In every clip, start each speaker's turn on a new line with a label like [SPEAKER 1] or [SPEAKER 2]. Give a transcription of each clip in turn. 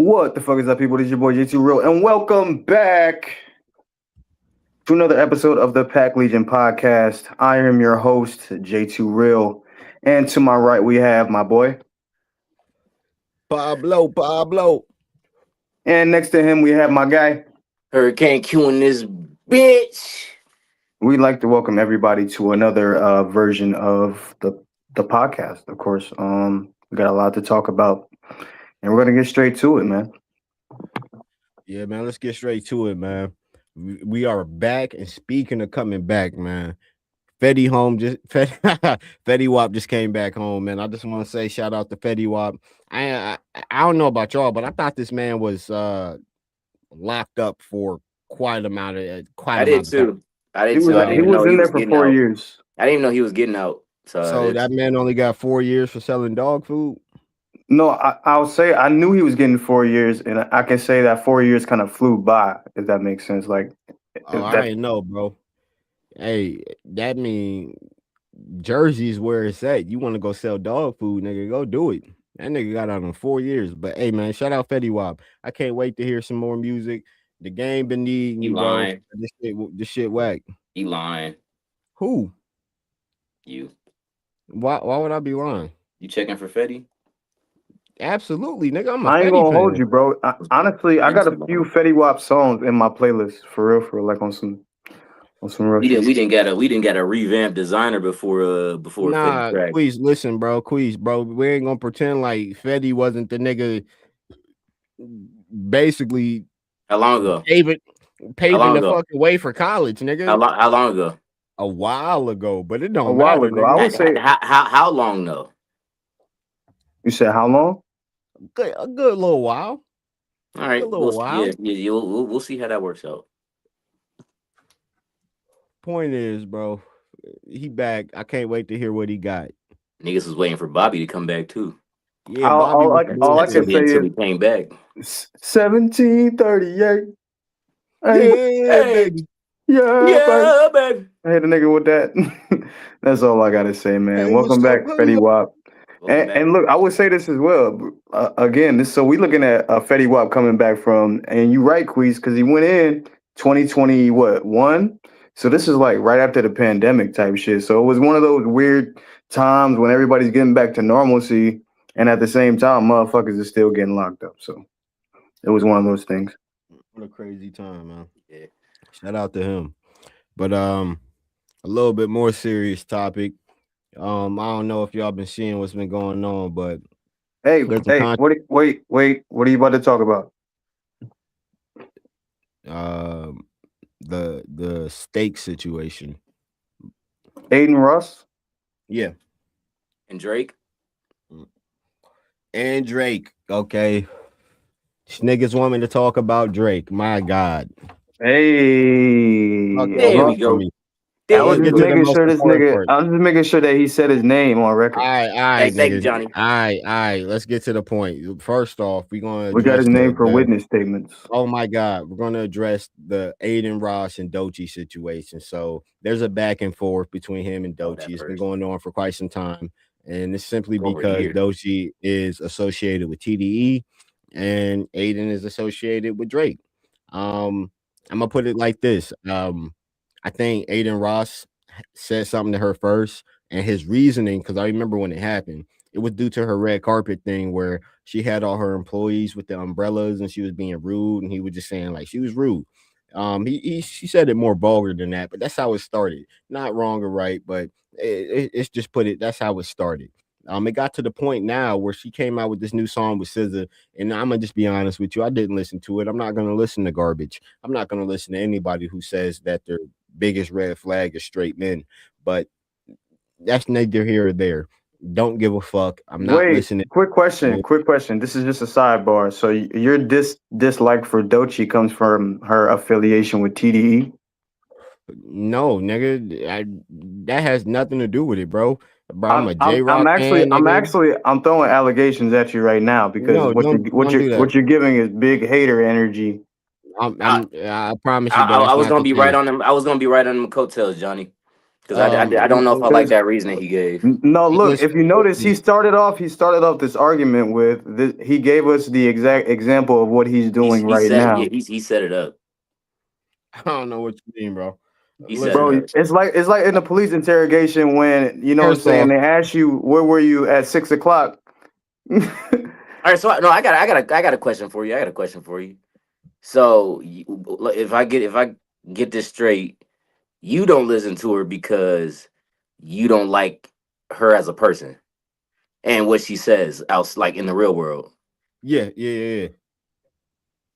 [SPEAKER 1] What the fuck is up, people? This is your boy J2 Real, and welcome back to another episode of the PackLegion podcast. I am your host, J2 Real, and to my right we have my boy
[SPEAKER 2] Pablo.
[SPEAKER 1] And next to him we have my guy
[SPEAKER 3] Hurricane Q in this bitch.
[SPEAKER 1] We'd like to welcome everybody to another version of the podcast. Of course, we got a lot to talk about, and we're gonna get straight to it, man.
[SPEAKER 2] Yeah, man, let's get straight to it, man. We are back, and speaking of coming back, man, Fetty Wap just came back home, man. I just want to say shout out to Fetty Wap. I don't know about y'all, but I thought this man was locked up for quite a amount of
[SPEAKER 3] I did too.
[SPEAKER 1] He was in there for 4 years.
[SPEAKER 3] I didn't even know he was getting out.
[SPEAKER 2] So that man only got 4 years for selling dog food.
[SPEAKER 1] No, I'll say I knew he was getting 4 years, and I can say that 4 years kind of flew by, if that makes sense. Like,
[SPEAKER 2] I didn't know, bro. Hey, that mean Jersey's where it's at. You want to go sell dog food, nigga? Go do it. That nigga got out in 4 years. But hey, man, shout out Fetty Wap. I can't wait to hear some more music. The game been needing you,
[SPEAKER 3] lying.
[SPEAKER 2] Bro. This shit whack.
[SPEAKER 3] You lying?
[SPEAKER 2] Who?
[SPEAKER 3] You.
[SPEAKER 2] Why would I be lying?
[SPEAKER 3] You checking for Fetty?
[SPEAKER 2] Absolutely, nigga.
[SPEAKER 1] I ain't gonna hold you, bro. Honestly, I got a few Fetty Wap songs in my playlist for real, like on some real.
[SPEAKER 3] We didn't get a revamped designer before
[SPEAKER 2] Nah,
[SPEAKER 3] Fetty
[SPEAKER 2] please listen, bro. Please, bro. We ain't gonna pretend like Fetty wasn't the nigga. Basically,
[SPEAKER 3] how long ago?
[SPEAKER 2] Paving the fucking way for college, nigga.
[SPEAKER 3] How long ago?
[SPEAKER 2] A while ago, but it don't
[SPEAKER 1] a while
[SPEAKER 2] matter.
[SPEAKER 1] Ago. I would say
[SPEAKER 3] how long though?
[SPEAKER 1] You said how long?
[SPEAKER 2] A good little while.
[SPEAKER 3] All right, we'll see how that works out.
[SPEAKER 2] Point is, bro, he back. I can't wait to hear what he got.
[SPEAKER 3] Niggas was waiting for Bobby to come back too.
[SPEAKER 2] Yeah,
[SPEAKER 1] all I can say
[SPEAKER 3] until
[SPEAKER 1] is
[SPEAKER 3] he came back.
[SPEAKER 1] 1738.
[SPEAKER 2] Baby.
[SPEAKER 3] Yeah, baby.
[SPEAKER 1] I hit a nigga with that. That's all I gotta say, man.
[SPEAKER 2] Hey,
[SPEAKER 1] welcome back, Fetty Wap. And look, I would say this as well. Again, so we looking at Fetty Wap coming back from, and you right, Queez, because he went in 2021. So this is like right after the pandemic type shit. So it was one of those weird times when everybody's getting back to normalcy, and at the same time, motherfuckers are still getting locked up. So it was one of those things.
[SPEAKER 2] What a crazy time, man.
[SPEAKER 3] Yeah.
[SPEAKER 2] Shout out to him. But a little bit more serious topic. I don't know if y'all been seeing what's been going on, but
[SPEAKER 1] wait, what are you about to talk about?
[SPEAKER 2] The steak situation.
[SPEAKER 1] Adin Ross?
[SPEAKER 2] Yeah.
[SPEAKER 3] And Drake.
[SPEAKER 2] Okay. These niggas want me to talk about Drake. My God.
[SPEAKER 1] Hey.
[SPEAKER 3] There we go.
[SPEAKER 1] I was just making sure that he said his name on record.
[SPEAKER 2] All right,
[SPEAKER 3] thank you, Johnny.
[SPEAKER 2] All right. Let's get to the point. First off, we
[SPEAKER 1] got his name for witness statements.
[SPEAKER 2] Oh my God, we're gonna address the Adin Ross and Doechii situation. So there's a back and forth between him and Doechii. It's been going on for quite some time, and it's simply because Doechii is associated with TDE and Adin is associated with Drake. I'm gonna put it like this. I think Adin Ross said something to her first, and his reasoning, because I remember when it happened, it was due to her red carpet thing where she had all her employees with the umbrellas and she was being rude, and he was just saying like she was rude. She said it more vulgar than that, but that's how it started. Not wrong or right, but it's just that's how it started. It got to the point now where she came out with this new song with SZA, and I'm gonna just be honest with you, I didn't listen to it. I'm not gonna listen to garbage. I'm not gonna listen to anybody who says that their biggest red flag is straight men, but that's neither here or there. Don't give a fuck. I'm not listening.
[SPEAKER 1] Quick question. This is just a sidebar. So your dislike for Doechii comes from her affiliation with TDE?
[SPEAKER 2] No, nigga, that has nothing to do with it, bro. I'm a J-Rock
[SPEAKER 1] I'm throwing allegations at you right now because what you're giving is big hater energy.
[SPEAKER 2] I promise you.
[SPEAKER 3] I was gonna be right on them. I was gonna be right on them coattails, Johnny. Because I don't know if I like that reasoning he gave.
[SPEAKER 1] No, look, if you notice, he started off this argument with this. He gave us the exact example of what he's doing right now.
[SPEAKER 3] Yeah, he set it up.
[SPEAKER 2] I don't know what you mean, bro.
[SPEAKER 1] Bro, it's like in the police interrogation when you know what I'm saying. They ask you where were you at 6 o'clock.
[SPEAKER 3] All right, so I got a question for you. So if I get this straight, you don't listen to her because you don't like her as a person and what she says out like in the real world.
[SPEAKER 2] Yeah.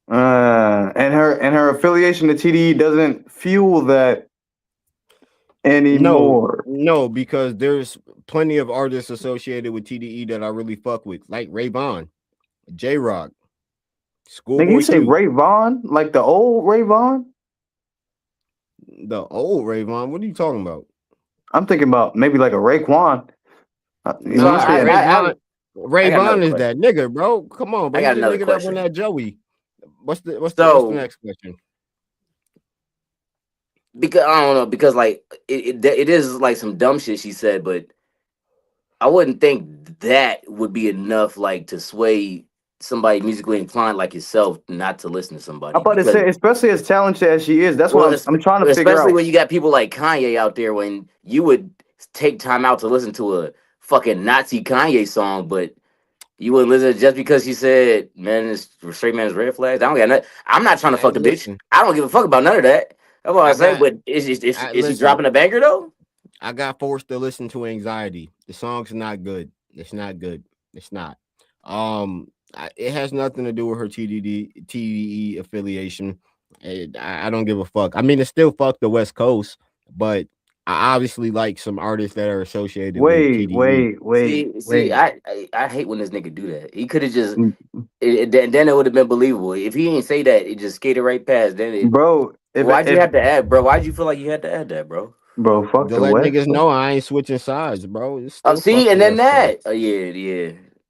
[SPEAKER 1] And her affiliation to TDE doesn't fuel that anymore.
[SPEAKER 2] No, because there's plenty of artists associated with TDE that I really fuck with, like Ray Vaughn, J Rock, Schoolboy.
[SPEAKER 1] You say Ray Vaughn, like the old Ray Vaughn?
[SPEAKER 2] The old Ray Vaughn? What are you talking about?
[SPEAKER 1] I'm thinking about maybe like a Raekwon.
[SPEAKER 2] Ray Vaughn is that nigga, bro. Come on, bro.
[SPEAKER 3] I got another
[SPEAKER 2] nigga
[SPEAKER 3] question.
[SPEAKER 2] That won that Joey. What's the next question?
[SPEAKER 3] Because I don't know, because like it is like some dumb shit she said, but I wouldn't think that would be enough like to sway somebody musically inclined like yourself not to listen to somebody.
[SPEAKER 1] I'm about to say, especially as talented as she is, that's what I'm trying to figure out.
[SPEAKER 3] Especially when you got people like Kanye out there, when you would take time out to listen to a fucking Nazi Kanye song, but you wouldn't listen just because she said, "Man, straight man is red flags." I don't got nothing. I'm not trying to fuck the bitch. I don't give a fuck about none of that. That's what I say. But is she dropping a banger though?
[SPEAKER 2] I got forced to listen to Anxiety. The song's not good. It's not good. It's not. It has nothing to do with her TDE affiliation. I don't give a fuck. I mean, it's still fuck the West Coast, but I obviously like some artists that are associated with TDE.
[SPEAKER 3] See, I hate when this nigga do that. He could have just, then it would have been believable. If he ain't say that, it just skated right past.
[SPEAKER 1] Bro,
[SPEAKER 3] why'd you have to add, bro? Why'd you feel like you had to add that, bro?
[SPEAKER 1] Bro, fuck
[SPEAKER 2] to let niggas know I ain't switching sides, bro.
[SPEAKER 3] See, and then that.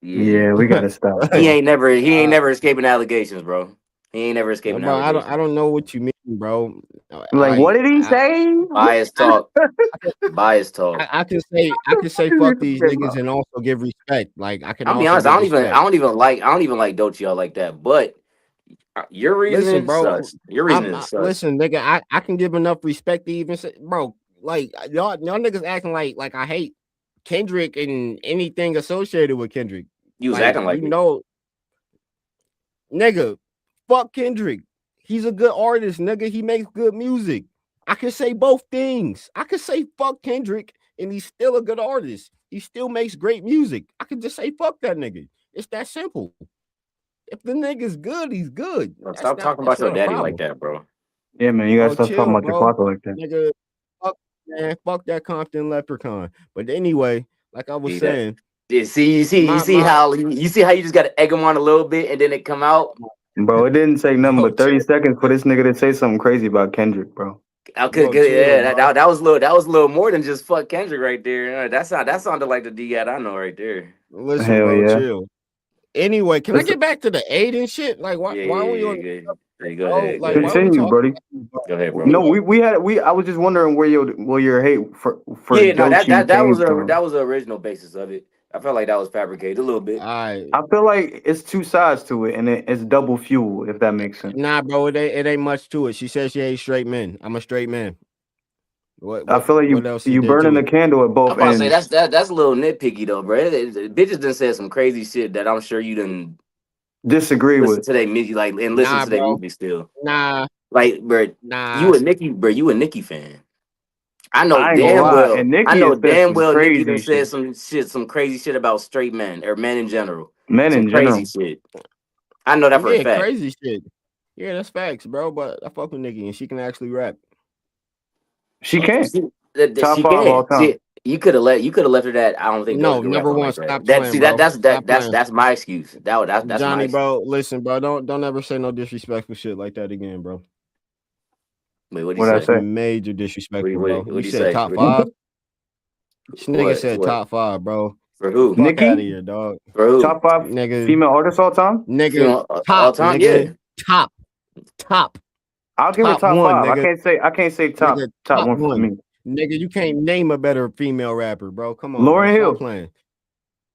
[SPEAKER 3] Yeah,
[SPEAKER 1] we gotta stop.
[SPEAKER 3] He ain't never escaping allegations, bro. He ain't never escaping allegations.
[SPEAKER 2] I don't know what you mean, bro.
[SPEAKER 1] What did he say?
[SPEAKER 3] Bias talk. Bias talk.
[SPEAKER 2] I can say fuck these niggas and also give respect. Like I can.
[SPEAKER 3] I'll be honest. I don't even like Doechii like that. But your reason, bro. Your reason is sus.
[SPEAKER 2] Listen, nigga. I can give enough respect to even say, bro. Like y'all niggas acting like I hate Kendrick and anything associated with Kendrick.
[SPEAKER 3] You was acting like
[SPEAKER 2] nigga. Fuck Kendrick. He's a good artist, nigga. He makes good music. I can say both things. I can say fuck Kendrick, and he's still a good artist. He still makes great music. I can just say fuck that nigga. It's that simple. If the nigga's good, he's good.
[SPEAKER 3] Bro, stop talking about your daddy like that, bro.
[SPEAKER 1] Yeah, man, you gotta stop talking about your father like that.
[SPEAKER 2] Nigga, fuck that Compton leprechaun. But anyway, like I was saying,
[SPEAKER 3] you see how you just gotta egg him on a little bit and then it come out.
[SPEAKER 1] Bro, it didn't take nothing but 30 seconds for this nigga to say something crazy about Kendrick, bro.
[SPEAKER 3] That was a little more than just fuck Kendrick right there. That sounded like the D I know right there.
[SPEAKER 2] Listen, bro, chill. Anyway, can I get back to the Adin shit? Like, why are we on?
[SPEAKER 3] Go ahead.
[SPEAKER 1] Like, continue, buddy.
[SPEAKER 3] Go ahead, bro.
[SPEAKER 1] No, I was just wondering where your hate for
[SPEAKER 3] that was the original basis of it. I felt like that was fabricated a little bit.
[SPEAKER 1] I feel like it's two sides to it, and it's double fuel, if that makes sense.
[SPEAKER 2] Nah, bro, it ain't much to it. She says she hates straight men. I'm a straight man.
[SPEAKER 1] I feel like you burning the candle at both ends.
[SPEAKER 3] Say that's a little nitpicky though, bro. Bitches done said some crazy shit that I'm sure you done
[SPEAKER 1] disagree with
[SPEAKER 3] today, like and listen to their music still.
[SPEAKER 2] Nah,
[SPEAKER 3] like, bro, you a Nicki fan. I know damn well Nicki done said some crazy shit about straight men or men in general. Crazy shit. I know that for a fact.
[SPEAKER 2] Crazy shit. Yeah, that's facts, bro. But I fuck with Nicki and she can actually rap.
[SPEAKER 1] She can.
[SPEAKER 3] Top 5 all time. You could have left her that. I don't think
[SPEAKER 2] number one.
[SPEAKER 3] Stop playing, that's my excuse. That's
[SPEAKER 2] Johnny,
[SPEAKER 3] my
[SPEAKER 2] bro. Listen, bro. Don't ever say no disrespectful shit like that again, bro.
[SPEAKER 3] Wait, what did you say?
[SPEAKER 2] Major disrespectful, bro.
[SPEAKER 3] What
[SPEAKER 2] you said top 5? This nigga said top 5, bro.
[SPEAKER 3] For who?
[SPEAKER 1] Nicki?
[SPEAKER 2] Out of here, dog.
[SPEAKER 3] For who?
[SPEAKER 1] Top 5
[SPEAKER 2] nigga.
[SPEAKER 1] Female artists all time?
[SPEAKER 2] Nigga, top
[SPEAKER 3] all time,
[SPEAKER 2] nigga. Yeah. Top.
[SPEAKER 1] I'll give it top 5. Nigga. I can't say top one for me.
[SPEAKER 2] Nigga, you can't name a better female rapper, bro. Come on, bro.
[SPEAKER 1] Lauryn
[SPEAKER 2] Stop
[SPEAKER 1] Hill.
[SPEAKER 2] playing.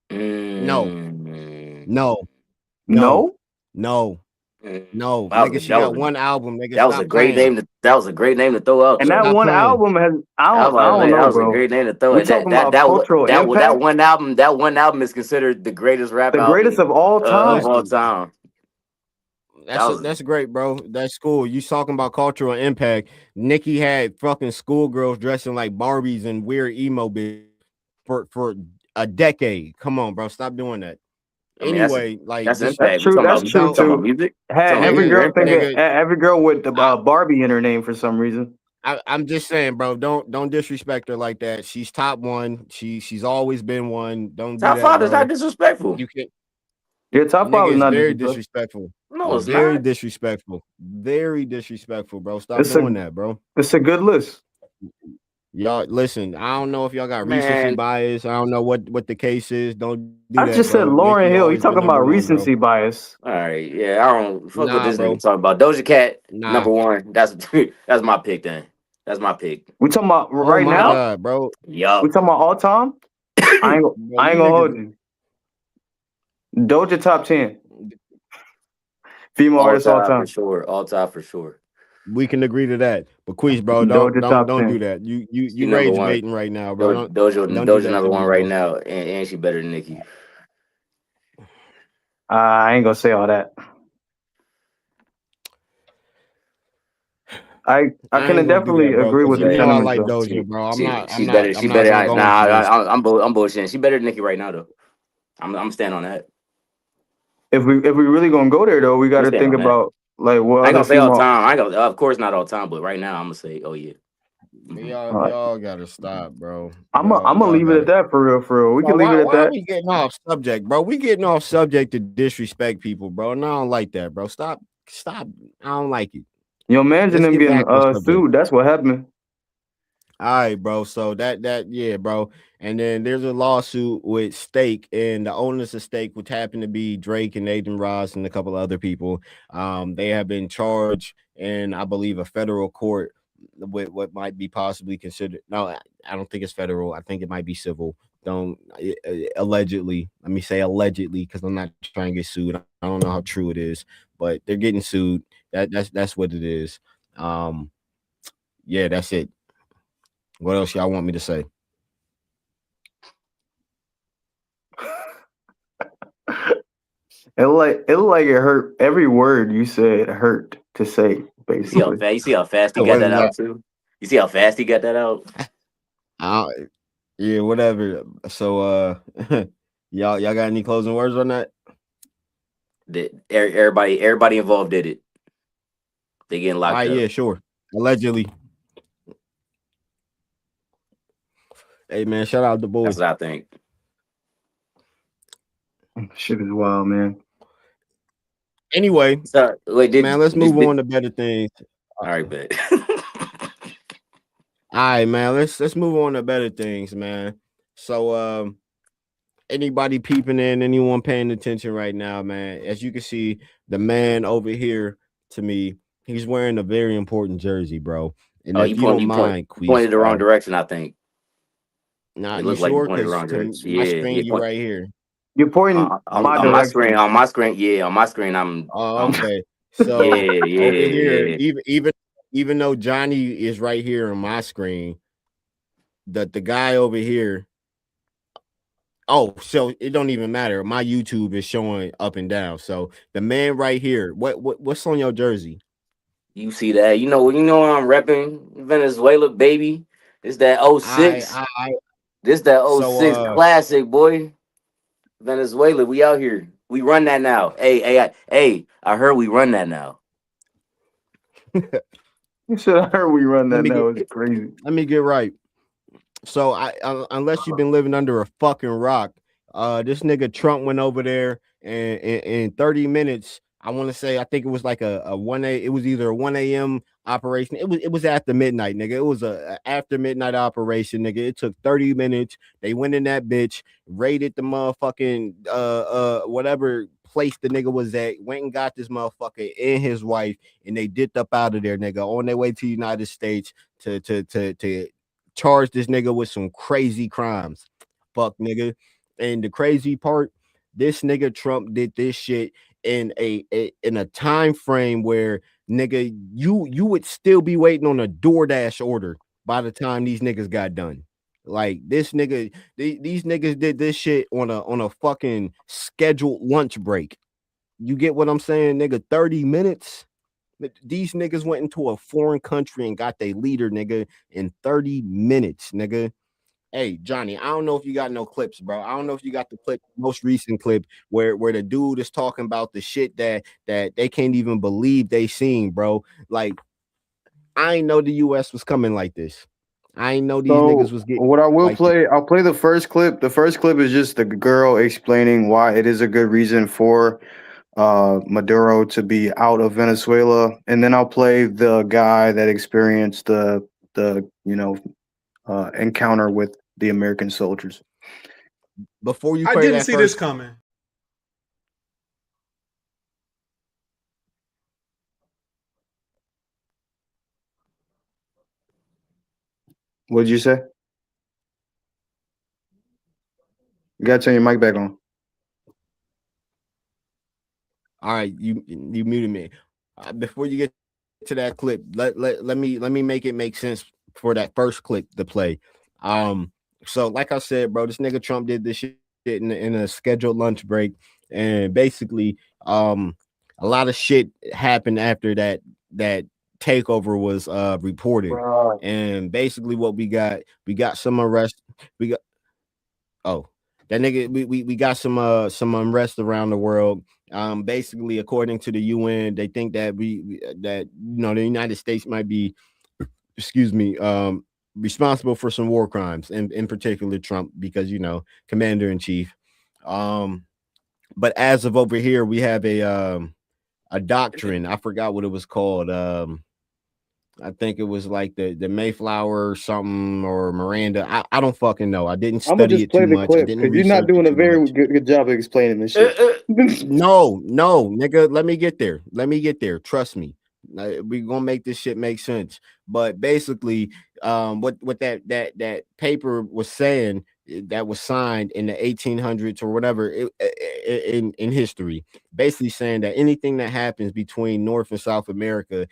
[SPEAKER 2] No,
[SPEAKER 3] Mm.
[SPEAKER 2] no, no,
[SPEAKER 1] No.
[SPEAKER 2] no, no.
[SPEAKER 3] That
[SPEAKER 2] Nigga,
[SPEAKER 3] was
[SPEAKER 2] she
[SPEAKER 3] that
[SPEAKER 2] got
[SPEAKER 3] was
[SPEAKER 2] one album. Nigga,
[SPEAKER 3] that was a
[SPEAKER 2] stop
[SPEAKER 3] great
[SPEAKER 2] playing.
[SPEAKER 3] name. That was a great name to throw out
[SPEAKER 1] And that
[SPEAKER 3] though.
[SPEAKER 2] Stop
[SPEAKER 1] one
[SPEAKER 2] playing.
[SPEAKER 1] album has
[SPEAKER 3] I was
[SPEAKER 1] I
[SPEAKER 3] like,
[SPEAKER 1] don't
[SPEAKER 3] man,
[SPEAKER 1] know,
[SPEAKER 3] that was a
[SPEAKER 1] bro.
[SPEAKER 3] great name to throw.
[SPEAKER 1] We
[SPEAKER 3] And
[SPEAKER 1] talking about cultural
[SPEAKER 3] that
[SPEAKER 1] impact,
[SPEAKER 3] one album is considered the greatest rap
[SPEAKER 1] the greatest
[SPEAKER 3] album
[SPEAKER 1] of all
[SPEAKER 3] of
[SPEAKER 1] time.
[SPEAKER 3] all
[SPEAKER 2] Listen,
[SPEAKER 3] time. That was
[SPEAKER 2] that's great, bro. That's cool. You talking about cultural impact? Nicki had fucking schoolgirls dressing like Barbies and weird emo bitch for a decade. Come on, bro. Stop doing that.
[SPEAKER 3] I mean
[SPEAKER 2] Anyway, like
[SPEAKER 3] that's
[SPEAKER 2] just
[SPEAKER 1] That's
[SPEAKER 3] impact.
[SPEAKER 1] true. That's
[SPEAKER 2] you
[SPEAKER 1] true
[SPEAKER 2] don't,
[SPEAKER 3] Talking about
[SPEAKER 1] too.
[SPEAKER 3] music.
[SPEAKER 1] Had
[SPEAKER 3] Talking about
[SPEAKER 1] every
[SPEAKER 3] music or
[SPEAKER 1] girl
[SPEAKER 3] impact.
[SPEAKER 1] thinking
[SPEAKER 2] nigga.
[SPEAKER 1] every girl with the
[SPEAKER 2] I,
[SPEAKER 1] Barbie in her name for some reason.
[SPEAKER 2] I'm just saying, bro. Don't disrespect her like that. She's top one. She's always been one. Don't do
[SPEAKER 3] Top
[SPEAKER 2] that,
[SPEAKER 3] five is not
[SPEAKER 2] bro.
[SPEAKER 3] disrespectful.
[SPEAKER 2] You can
[SPEAKER 1] Your top five
[SPEAKER 2] nigga
[SPEAKER 1] is
[SPEAKER 2] is
[SPEAKER 1] not
[SPEAKER 2] very
[SPEAKER 1] disrespectful.
[SPEAKER 2] disrespectful.
[SPEAKER 3] No, it's
[SPEAKER 2] Very
[SPEAKER 3] not.
[SPEAKER 2] disrespectful. Very disrespectful, bro. Stop
[SPEAKER 1] It's a
[SPEAKER 2] doing that, bro.
[SPEAKER 1] it's a good list.
[SPEAKER 2] Y'all listen. I don't know if y'all got recency
[SPEAKER 3] Man,
[SPEAKER 2] bias. I don't know what the case is. Don't do
[SPEAKER 1] I
[SPEAKER 2] that,
[SPEAKER 1] just said
[SPEAKER 2] bro.
[SPEAKER 1] Lauryn
[SPEAKER 2] Nicki
[SPEAKER 1] Hill. You
[SPEAKER 2] always been
[SPEAKER 1] talking
[SPEAKER 2] number
[SPEAKER 1] about
[SPEAKER 2] one, bro.
[SPEAKER 1] recency bias?
[SPEAKER 3] all right, yeah, I don't fuck what
[SPEAKER 2] Nah,
[SPEAKER 3] this nigga
[SPEAKER 2] bro.
[SPEAKER 3] talking about. Doja Cat,
[SPEAKER 2] Nah.
[SPEAKER 3] number one. That's my pick. Then that's my pick.
[SPEAKER 1] We talking about
[SPEAKER 2] Oh
[SPEAKER 1] right
[SPEAKER 2] my
[SPEAKER 1] now?
[SPEAKER 2] god, bro.
[SPEAKER 1] We
[SPEAKER 3] Yup.
[SPEAKER 1] talking about all time?
[SPEAKER 2] Bro,
[SPEAKER 1] I
[SPEAKER 2] you
[SPEAKER 1] ain't gonna
[SPEAKER 2] niggas.
[SPEAKER 1] hold you. Doja top 10 female
[SPEAKER 3] All
[SPEAKER 1] artists all
[SPEAKER 3] time for
[SPEAKER 1] time.
[SPEAKER 3] sure. All time for sure.
[SPEAKER 2] We can agree to that. But Queez, bro,
[SPEAKER 1] Doja top
[SPEAKER 2] don't do
[SPEAKER 1] 10.
[SPEAKER 2] that.
[SPEAKER 3] She
[SPEAKER 2] You
[SPEAKER 3] number
[SPEAKER 2] rage
[SPEAKER 3] one.
[SPEAKER 2] baiting right now, bro. Don't do
[SPEAKER 3] Doja
[SPEAKER 2] that
[SPEAKER 3] number
[SPEAKER 2] to
[SPEAKER 3] one
[SPEAKER 2] me,
[SPEAKER 3] right
[SPEAKER 2] bro.
[SPEAKER 3] now, and she better than Nicki.
[SPEAKER 1] I ain't gonna say all that. I
[SPEAKER 2] I
[SPEAKER 1] can
[SPEAKER 2] ain't gonna do
[SPEAKER 1] definitely
[SPEAKER 2] that, bro,
[SPEAKER 1] agree
[SPEAKER 2] because
[SPEAKER 1] with
[SPEAKER 2] you
[SPEAKER 1] the
[SPEAKER 2] know
[SPEAKER 3] But
[SPEAKER 2] I
[SPEAKER 1] sentiments
[SPEAKER 2] like
[SPEAKER 1] though.
[SPEAKER 2] Doja, bro.
[SPEAKER 3] she
[SPEAKER 2] I'm not
[SPEAKER 3] better.
[SPEAKER 2] gonna go into this.
[SPEAKER 3] I'm bullshitting. She better than Nicki right now though. I'm standing on that.
[SPEAKER 1] If we really gonna go there though, we
[SPEAKER 3] I'm
[SPEAKER 1] gotta
[SPEAKER 3] standing
[SPEAKER 1] think
[SPEAKER 3] on that.
[SPEAKER 1] about like what
[SPEAKER 3] I ain't
[SPEAKER 1] other
[SPEAKER 3] gonna say all
[SPEAKER 1] female.
[SPEAKER 3] time. I ain't gonna, of course not all time, but right now I'm gonna say, oh yeah.
[SPEAKER 1] Uh,
[SPEAKER 2] Y'all gotta stop, bro.
[SPEAKER 1] I'm gonna
[SPEAKER 2] Y'all
[SPEAKER 1] leave it at
[SPEAKER 2] gotta.
[SPEAKER 1] that for real. For real, we
[SPEAKER 2] Bro,
[SPEAKER 1] can leave it at
[SPEAKER 2] why are
[SPEAKER 1] that.
[SPEAKER 2] we getting off subject, bro? We getting off subject to disrespect people, bro. And I don't like that, bro. Stop. I don't like it.
[SPEAKER 1] Your man's and
[SPEAKER 2] Let's
[SPEAKER 1] them
[SPEAKER 2] get
[SPEAKER 1] getting
[SPEAKER 2] back on subject.
[SPEAKER 1] sued. That's what happened.
[SPEAKER 2] All right, bro. So that yeah, bro. And then there's a lawsuit with Stake, and the owners of Stake, which happen to be Drake and Adin Ross and a couple of other people. They have been charged in, I believe, a federal court with what might be possibly considered. No, I don't think it's federal. I think it might be civil. Don't allegedly. Let me say allegedly because I'm not trying to get sued. I don't know how true it is, but they're getting sued. That's what it is. Yeah, that's it. What else y'all want me to say?
[SPEAKER 1] It looked like it hurt. Every word you said hurt to say. Basically,
[SPEAKER 3] You see how fast he got
[SPEAKER 2] What
[SPEAKER 3] that
[SPEAKER 2] is that?
[SPEAKER 3] out too? You see how fast he got that out?
[SPEAKER 2] Uh, yeah, whatever. So y'all got any closing words on that?
[SPEAKER 3] Everybody involved did it. They getting
[SPEAKER 2] All
[SPEAKER 3] locked
[SPEAKER 2] right,
[SPEAKER 3] up.
[SPEAKER 2] yeah, sure. Allegedly. Hey man, shout out the boy.
[SPEAKER 3] That's what I think.
[SPEAKER 1] shit is wild, man.
[SPEAKER 2] Anyway,
[SPEAKER 3] So wait,
[SPEAKER 2] man, let's move on to better things.
[SPEAKER 3] All right, bet.
[SPEAKER 2] All right, man. Let's move on to better things, man. So anybody peeping in, anyone paying attention right now, man. As you can see, the man over here to me, he's wearing a very important jersey, bro. And
[SPEAKER 3] Oh,
[SPEAKER 2] if you don't mind,
[SPEAKER 3] you pointed
[SPEAKER 2] Queez,
[SPEAKER 3] the wrong direction. I think
[SPEAKER 2] nah,
[SPEAKER 3] it
[SPEAKER 2] you
[SPEAKER 3] looked like you
[SPEAKER 2] sure?
[SPEAKER 3] pointed the
[SPEAKER 2] Because
[SPEAKER 3] wrong
[SPEAKER 2] to
[SPEAKER 3] direction.
[SPEAKER 2] my
[SPEAKER 3] Yeah,
[SPEAKER 2] screen, you right here.
[SPEAKER 1] You're pointing my
[SPEAKER 3] on my screen.
[SPEAKER 1] direction.
[SPEAKER 3] On my screen, yeah, on my screen,
[SPEAKER 2] Oh, okay. So
[SPEAKER 3] yeah,
[SPEAKER 2] over here,
[SPEAKER 3] yeah.
[SPEAKER 2] even though Johnny is right here on my screen, the guy over here. Oh, so it don't even matter. My YouTube is showing up and down. So the man right here, what's on your jersey?
[SPEAKER 3] You see that? You know I'm repping Venezuela, baby. It's that '06.
[SPEAKER 2] I
[SPEAKER 3] This that
[SPEAKER 2] so
[SPEAKER 3] '06 classic, boy. Venezuela, we out here. We run that now. Hey, I heard we run that now.
[SPEAKER 1] You should have heard we run
[SPEAKER 2] let
[SPEAKER 1] that
[SPEAKER 2] me
[SPEAKER 1] now.
[SPEAKER 2] get
[SPEAKER 1] It's crazy.
[SPEAKER 2] right. So unless you've been living under a fucking rock, this nigga Trump went over there and in 30 minutes. I want to say I think it was like a 1 a. It was either a 1 a.m. operation. It was after midnight, nigga. It was a after midnight operation, nigga. It took 30 minutes. They went in that bitch, raided the motherfucking whatever place the nigga was at, went and got this motherfucker and his wife, and they dipped up out of there, nigga, on their way to the United States to charged this nigga with some crazy crimes. Fuck nigga. And the crazy part, this nigga Trump did this shit in a time frame where nigga you would still be waiting on a DoorDash order by the time these niggas got done. Like this nigga, these niggas did this shit on a fucking scheduled lunch break. You get what I'm saying, nigga? 30 minutes. These niggas went into a foreign country and got their leader, nigga, in 30 minutes, nigga. Hey, Johnny, I don't know if you got no clips, bro. I don't know if you got the clip, most recent clip where the dude is talking about the shit that they can't even believe they seen, bro. Like, I ain't know the US was coming like this. I ain't know these niggas was getting
[SPEAKER 1] what I will
[SPEAKER 2] like
[SPEAKER 1] play, I'll play the first clip. The first clip is just the girl explaining why it is a good reason for Maduro to be out of Venezuela, and then I'll play the guy that experienced the encounter with the American soldiers.
[SPEAKER 2] Before you
[SPEAKER 4] I
[SPEAKER 2] play
[SPEAKER 4] didn't
[SPEAKER 2] that
[SPEAKER 4] see
[SPEAKER 2] first,
[SPEAKER 4] this coming.
[SPEAKER 1] What'd you say? You gotta turn your mic back on.
[SPEAKER 2] all right, you muted me. Before you get to that clip, let me make it make sense for that first clip to play. So like I said, bro, this nigga Trump did this shit in a scheduled lunch break, and basically, a lot of shit happened after that takeover was reported,
[SPEAKER 1] Bro.
[SPEAKER 2] and basically what we got some arrest, we got that nigga, we got some unrest around the world. Basically, according to the UN, they think that the United States might be, excuse me, responsible for some war crimes, in particular Trump, because commander in chief. But as of over here, we have a doctrine. I forgot what it was called. I think it was like the Mayflower or something, or Miranda. I don't fucking know. I didn't
[SPEAKER 1] I'm gonna
[SPEAKER 2] study
[SPEAKER 1] just
[SPEAKER 2] it
[SPEAKER 1] play
[SPEAKER 2] too
[SPEAKER 1] the
[SPEAKER 2] much. I
[SPEAKER 1] clip
[SPEAKER 2] didn't
[SPEAKER 1] because you're not
[SPEAKER 2] research
[SPEAKER 1] doing
[SPEAKER 2] it
[SPEAKER 1] a
[SPEAKER 2] too
[SPEAKER 1] very
[SPEAKER 2] much.
[SPEAKER 1] good job of explaining this shit.
[SPEAKER 2] No, nigga. Let me get there. Trust me. We gonna make this shit make sense. But basically, what that paper was saying, that was signed in the 1800s or whatever, in history, basically saying that anything that happens between North and South America,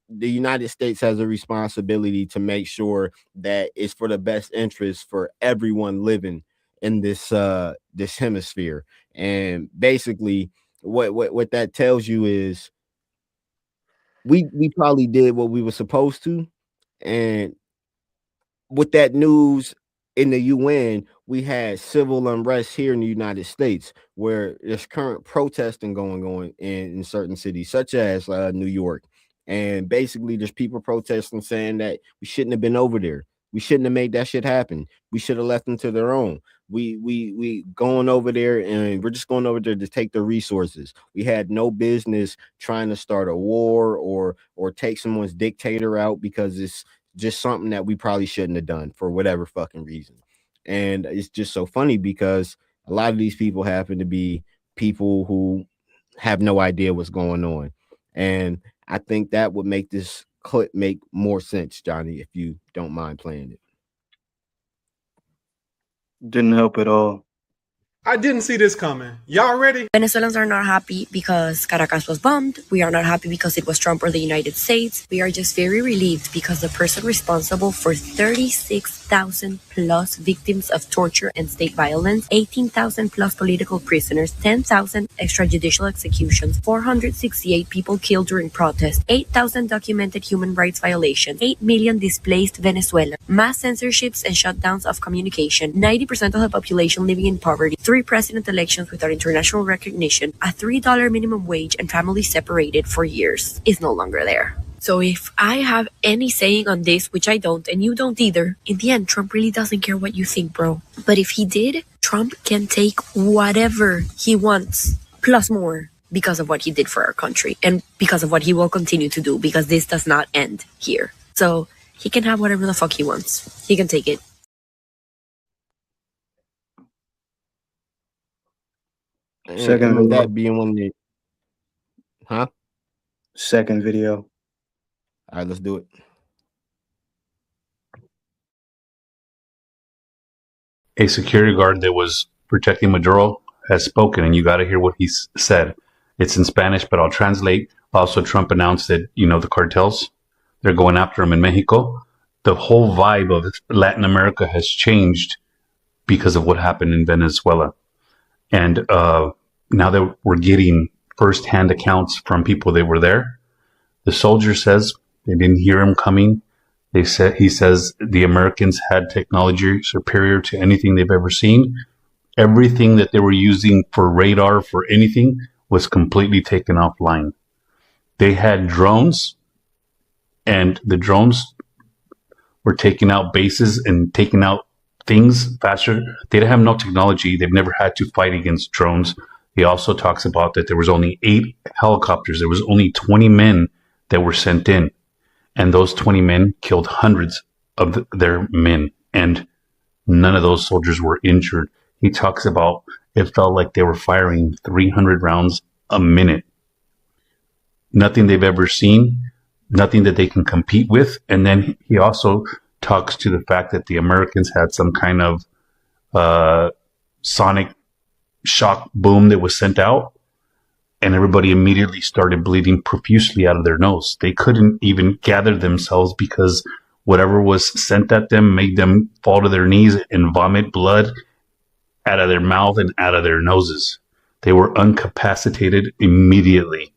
[SPEAKER 2] the United States has a responsibility to make sure that it's for the best interest for everyone living in this hemisphere. And basically, what that tells you is we probably did what we were supposed to. And with that news in the UN, we had civil unrest here in the United States, where there's current protesting going on in certain cities, such as New York. And basically, there's people protesting saying that we shouldn't have been over there. We shouldn't have made that shit happen. We should have left them to their own. We going over there, and we're just going over there to take the resources. We had no business trying to start a war or take someone's dictator out, because it's just something that we probably shouldn't have done for whatever fucking reason. And it's just so funny because a lot of these people happen to be people who have no idea what's going on. And I think that would make this clip make more sense, Johnny, if you don't mind playing it.
[SPEAKER 1] Didn't help at all.
[SPEAKER 4] I didn't see this coming. Y'all ready?
[SPEAKER 5] Venezuelans are not happy because Caracas was bombed. We are not happy because it was Trump or the United States. We are just very relieved because the person responsible for 36,000 plus victims of torture and state violence, 18,000 plus political prisoners, 10,000 extrajudicial executions, 468 people killed during protests, 8,000 documented human rights violations, 8 million displaced Venezuela, mass censorships and shutdowns of communication, 90% of the population living in poverty, 3 president elections without international recognition, a $3 minimum wage, and families separated for years is no longer there. So if I have any saying on this, which I don't, and you don't either, in the end, Trump really doesn't care what you think, bro. But if he did, Trump can take whatever he wants, plus more, because of what he did for our country, and because of what he will continue to do, because this does not end here. So he can have whatever the fuck he wants. He can take it.
[SPEAKER 1] Second
[SPEAKER 2] And
[SPEAKER 1] video.
[SPEAKER 2] that being one of the, huh?
[SPEAKER 1] Second video.
[SPEAKER 2] All right, let's do it.
[SPEAKER 6] a security guard that was protecting Maduro has spoken, and you got to hear what he said. It's in Spanish, but I'll translate. Also, Trump announced that, the cartels, they're going after him in Mexico. The whole vibe of Latin America has changed because of what happened in Venezuela. And now that we're getting firsthand accounts from people that were there, the soldier says they didn't hear him coming. He says the Americans had technology superior to anything they've ever seen. Everything that they were using for radar, for anything, was completely taken offline. They had drones, and the drones were taking out bases and taking out things faster. They didn't have no technology. They've never had to fight against drones. He also talks about that there was only 8 helicopters. There was only 20 men that were sent in. And those 20 men killed hundreds of their men. And none of those soldiers were injured. He talks about it felt like they were firing 300 rounds a minute. Nothing they've ever seen, nothing that they can compete with. And then he also talks to the fact that the Americans had some kind of sonic shock boom that was sent out, and everybody immediately started bleeding profusely out of their nose. They couldn't even gather themselves because whatever was sent at them made them fall to their knees and vomit blood out of their mouth and out of their noses. They were incapacitated immediately.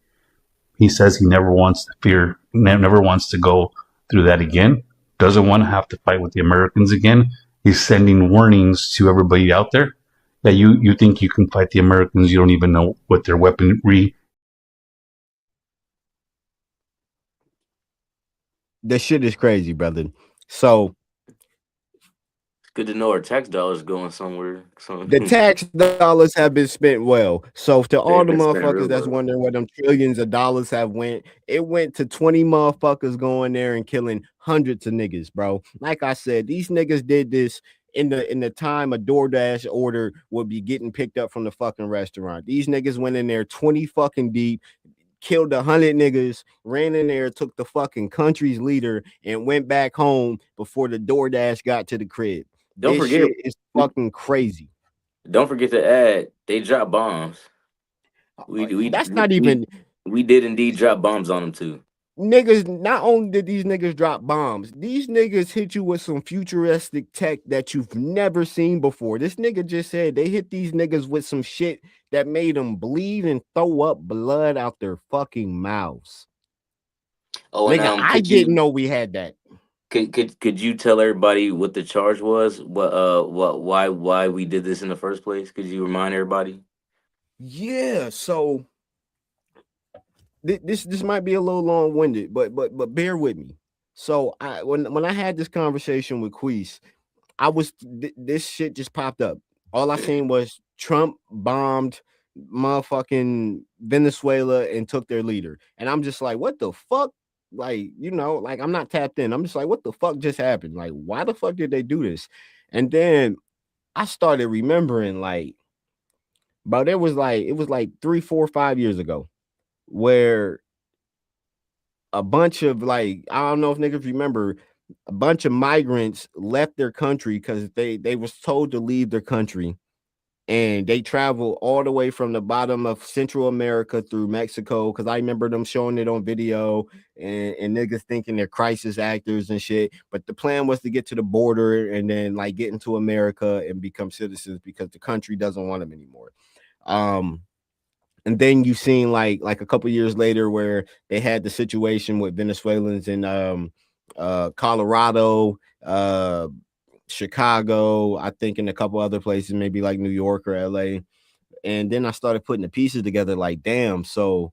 [SPEAKER 6] He says he never wants to go through that again. Doesn't want to have to fight with the Americans again. He's sending warnings to everybody out there that you think you can fight the Americans. You don't even know what their weaponry.
[SPEAKER 2] The shit is crazy, brother. So
[SPEAKER 3] It's good to know our tax dollars going somewhere.
[SPEAKER 2] the tax dollars have been spent well. So to all the motherfuckers that's
[SPEAKER 3] well.
[SPEAKER 2] wondering where them trillions of dollars have went, it went to 20 motherfuckers going there and killing hundreds of niggas, bro. Like I said, these niggas did this in the time a DoorDash order would be getting picked up from the fucking restaurant. These niggas went in there 20 fucking deep, killed 100 niggas, ran in there, took the fucking country's leader, and went back home before the DoorDash got to the crib.
[SPEAKER 3] Don't
[SPEAKER 2] this
[SPEAKER 3] forget,
[SPEAKER 2] shit is fucking crazy.
[SPEAKER 3] Don't forget to add, they dropped bombs. We did indeed drop bombs on them too.
[SPEAKER 2] Niggas, not only did these niggas drop bombs, these niggas hit you with some futuristic tech that you've never seen before. This nigga just said they hit these niggas with some shit that made them bleed and throw up blood out their fucking mouths.
[SPEAKER 3] Oh,
[SPEAKER 2] nigga,
[SPEAKER 3] and,
[SPEAKER 2] I didn't know we had that.
[SPEAKER 3] Could you tell everybody what the charge was? Why we did this in the first place? Could you remind everybody?
[SPEAKER 2] Yeah, so this might be a little long-winded, but bear with me. So when I had this conversation with Queese, this shit just popped up. All I seen was Trump bombed motherfucking Venezuela and took their leader. And I'm just like, what the fuck? Like, I'm not tapped in. I'm just like, what the fuck just happened? Like, why the fuck did they do this? And then I started remembering, like, but it was like 3, 4, 5 years ago where a bunch of, like, I don't know if niggas remember, a bunch of migrants left their country because they was told to leave their country, and they traveled all the way from the bottom of Central America through Mexico, because I remember them showing it on video, and niggas thinking they're crisis actors and shit. But the plan was to get to the border and then, like, get into America and become citizens because the country doesn't want them anymore. And then you seen like a couple years later where they had the situation with Venezuelans in Colorado, Chicago, I think, in a couple other places, maybe like New York or LA. And then I started putting the pieces together, like, damn, so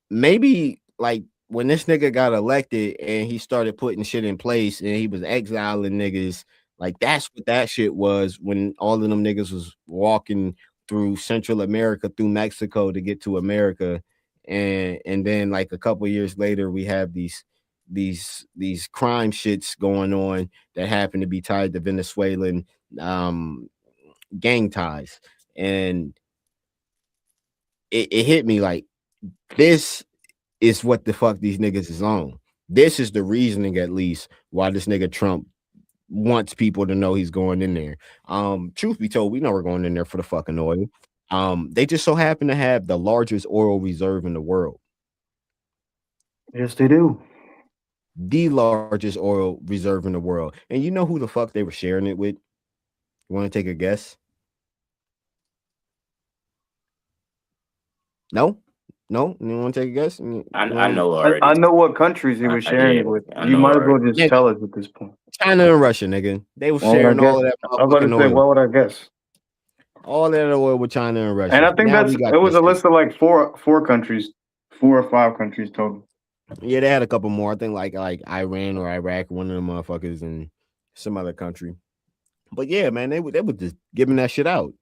[SPEAKER 2] maybe, like, when this nigga got elected and he started putting shit in place and he was exiling niggas, like, that's what that shit was, when all of them niggas was walking through Central America, through Mexico to get to America. And then, like, a couple years later, we have these crime shits going on that happen to be tied to Venezuelan gang ties. And it hit me like, this is what the fuck these niggas is on. This is the reasoning, at least, why this nigga Trump wants people to know he's going in there. Truth be told, we know we're going in there for the fucking oil. They just so happen to have the largest oil reserve in the world.
[SPEAKER 1] Yes, they do.
[SPEAKER 2] The largest oil reserve in the world. And you know who the fuck they were sharing it with? You want to take a guess? No? You want to take a guess?
[SPEAKER 3] I know already.
[SPEAKER 1] I know what countries he was sharing it with. You might as well just tell us at this point.
[SPEAKER 2] China and Russia, nigga. They were sharing all of that.
[SPEAKER 1] I was about to say,
[SPEAKER 2] oil.
[SPEAKER 1] what would I guess?
[SPEAKER 2] All that oil with China and Russia.
[SPEAKER 1] And I think it was a list of like four countries, 4 or 5 countries total.
[SPEAKER 2] Yeah, they had a couple more. I think like Iran or Iraq, one of them motherfuckers, and some other country. But yeah, man, they were just giving that shit out.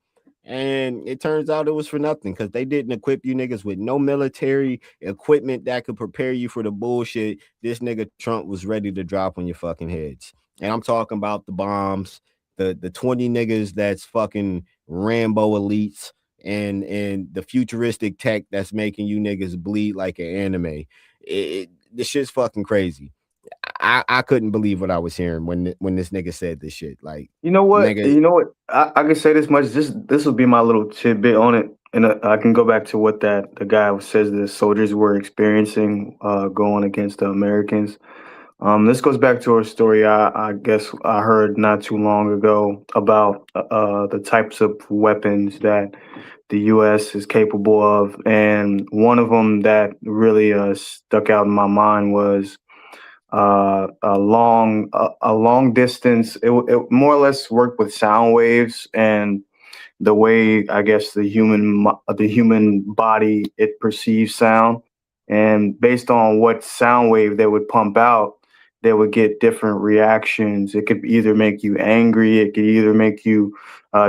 [SPEAKER 2] And it turns out it was for nothing because they didn't equip you niggas with no military equipment that could prepare you for the bullshit this nigga Trump was ready to drop on your fucking heads. And I'm talking about the bombs, the 20 niggas that's fucking Rambo elites, and the futuristic tech that's making you niggas bleed like an anime. This shit's fucking crazy. I couldn't believe what I was hearing when this nigga said this shit. Like,
[SPEAKER 1] you know what?
[SPEAKER 2] Nigga,
[SPEAKER 1] you know what? I can say this much. This will be my little tidbit on it, and I can go back to what the guy who says the soldiers were experiencing going against the Americans. This goes back to a story I guess I heard not too long ago about the types of weapons that the U.S. is capable of, and one of them that really stuck out in my mind was a long distance. It more or less worked with sound waves and the way I guess the human body it perceives sound, and based on what sound wave they would pump out, they would get different reactions. It could either make you angry, it could either make you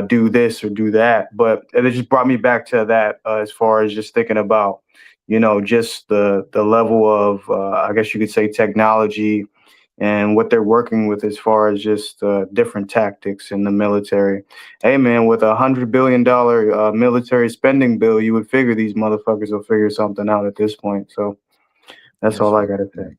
[SPEAKER 1] do this or do that. But it just brought me back to that as far as just thinking about, just the level of I guess you could say technology and what they're working with as far as just different tactics in the military. Hey, man, with $100 billion military spending bill, you would figure these motherfuckers will figure something out at this point. So that's all I got to say.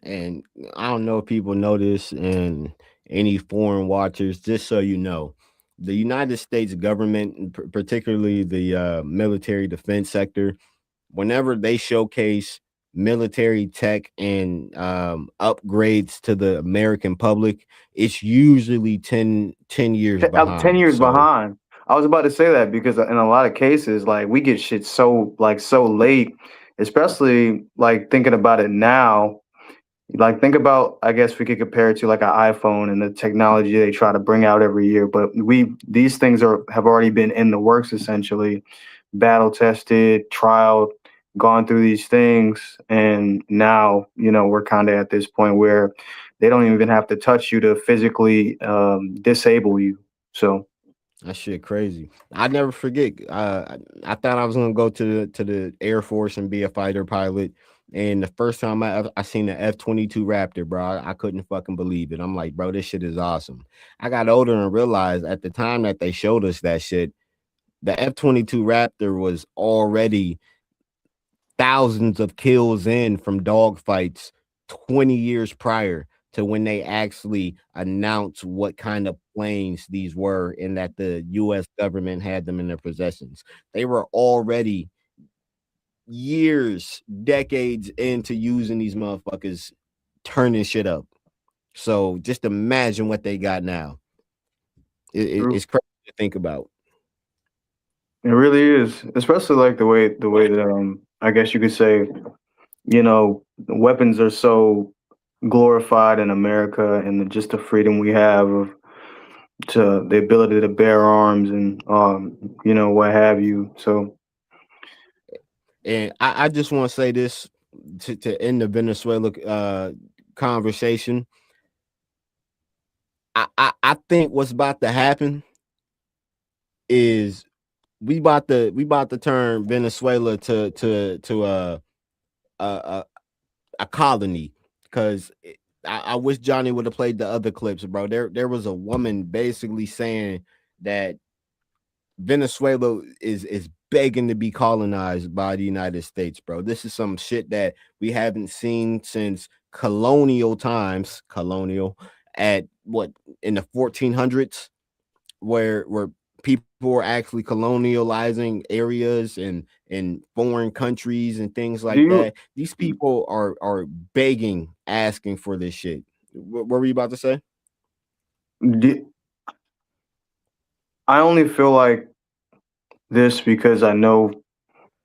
[SPEAKER 2] And I don't know if people know this, and any foreign watchers, just so you know, the United States government, particularly the military defense sector, whenever they showcase military tech and upgrades to the American public, it's usually 10 years behind.
[SPEAKER 1] 10 years behind. I was about to say that because in a lot of cases, like, we get shit so late, especially like thinking about it now. Like, think about, I guess we could compare it to like an iPhone and the technology they try to bring out every year. But these things have already been in the works, essentially, battle tested, trialed, gone through these things. And now, we're kind of at this point where they don't even have to touch you to physically disable you. So
[SPEAKER 2] that shit crazy. I never forget. I thought I was gonna go to the Air Force and be a fighter pilot. And the first time I seen the F-22 Raptor, bro, I couldn't fucking believe it. I'm like, bro, this shit is awesome. I got older and realized at the time that they showed us that shit, the F-22 Raptor was already thousands of kills in from dogfights 20 years prior to when they actually announced what kind of planes these were and that the U.S. government had them in their possessions. They were already years, decades into using these motherfuckers, turning shit up. So just imagine what they got now. It's crazy to think about.
[SPEAKER 1] It really is, especially like the way that I guess you could say, weapons are so glorified in America, and just the freedom we have to the ability to bear arms and what have you. So,
[SPEAKER 2] and I just want to say this to end the Venezuela conversation. I think what's about to happen is we about to turn Venezuela to a colony, because I wish Johnny would have played the other clips, bro. There was a woman basically saying that Venezuela is begging to be colonized by the United States, bro. This is some shit that we haven't seen since colonial times, at in the 1400s, where people were actually colonializing areas and foreign countries and things like that. These people are begging, asking for this shit. What were you about to say?
[SPEAKER 1] I only feel like this because I know,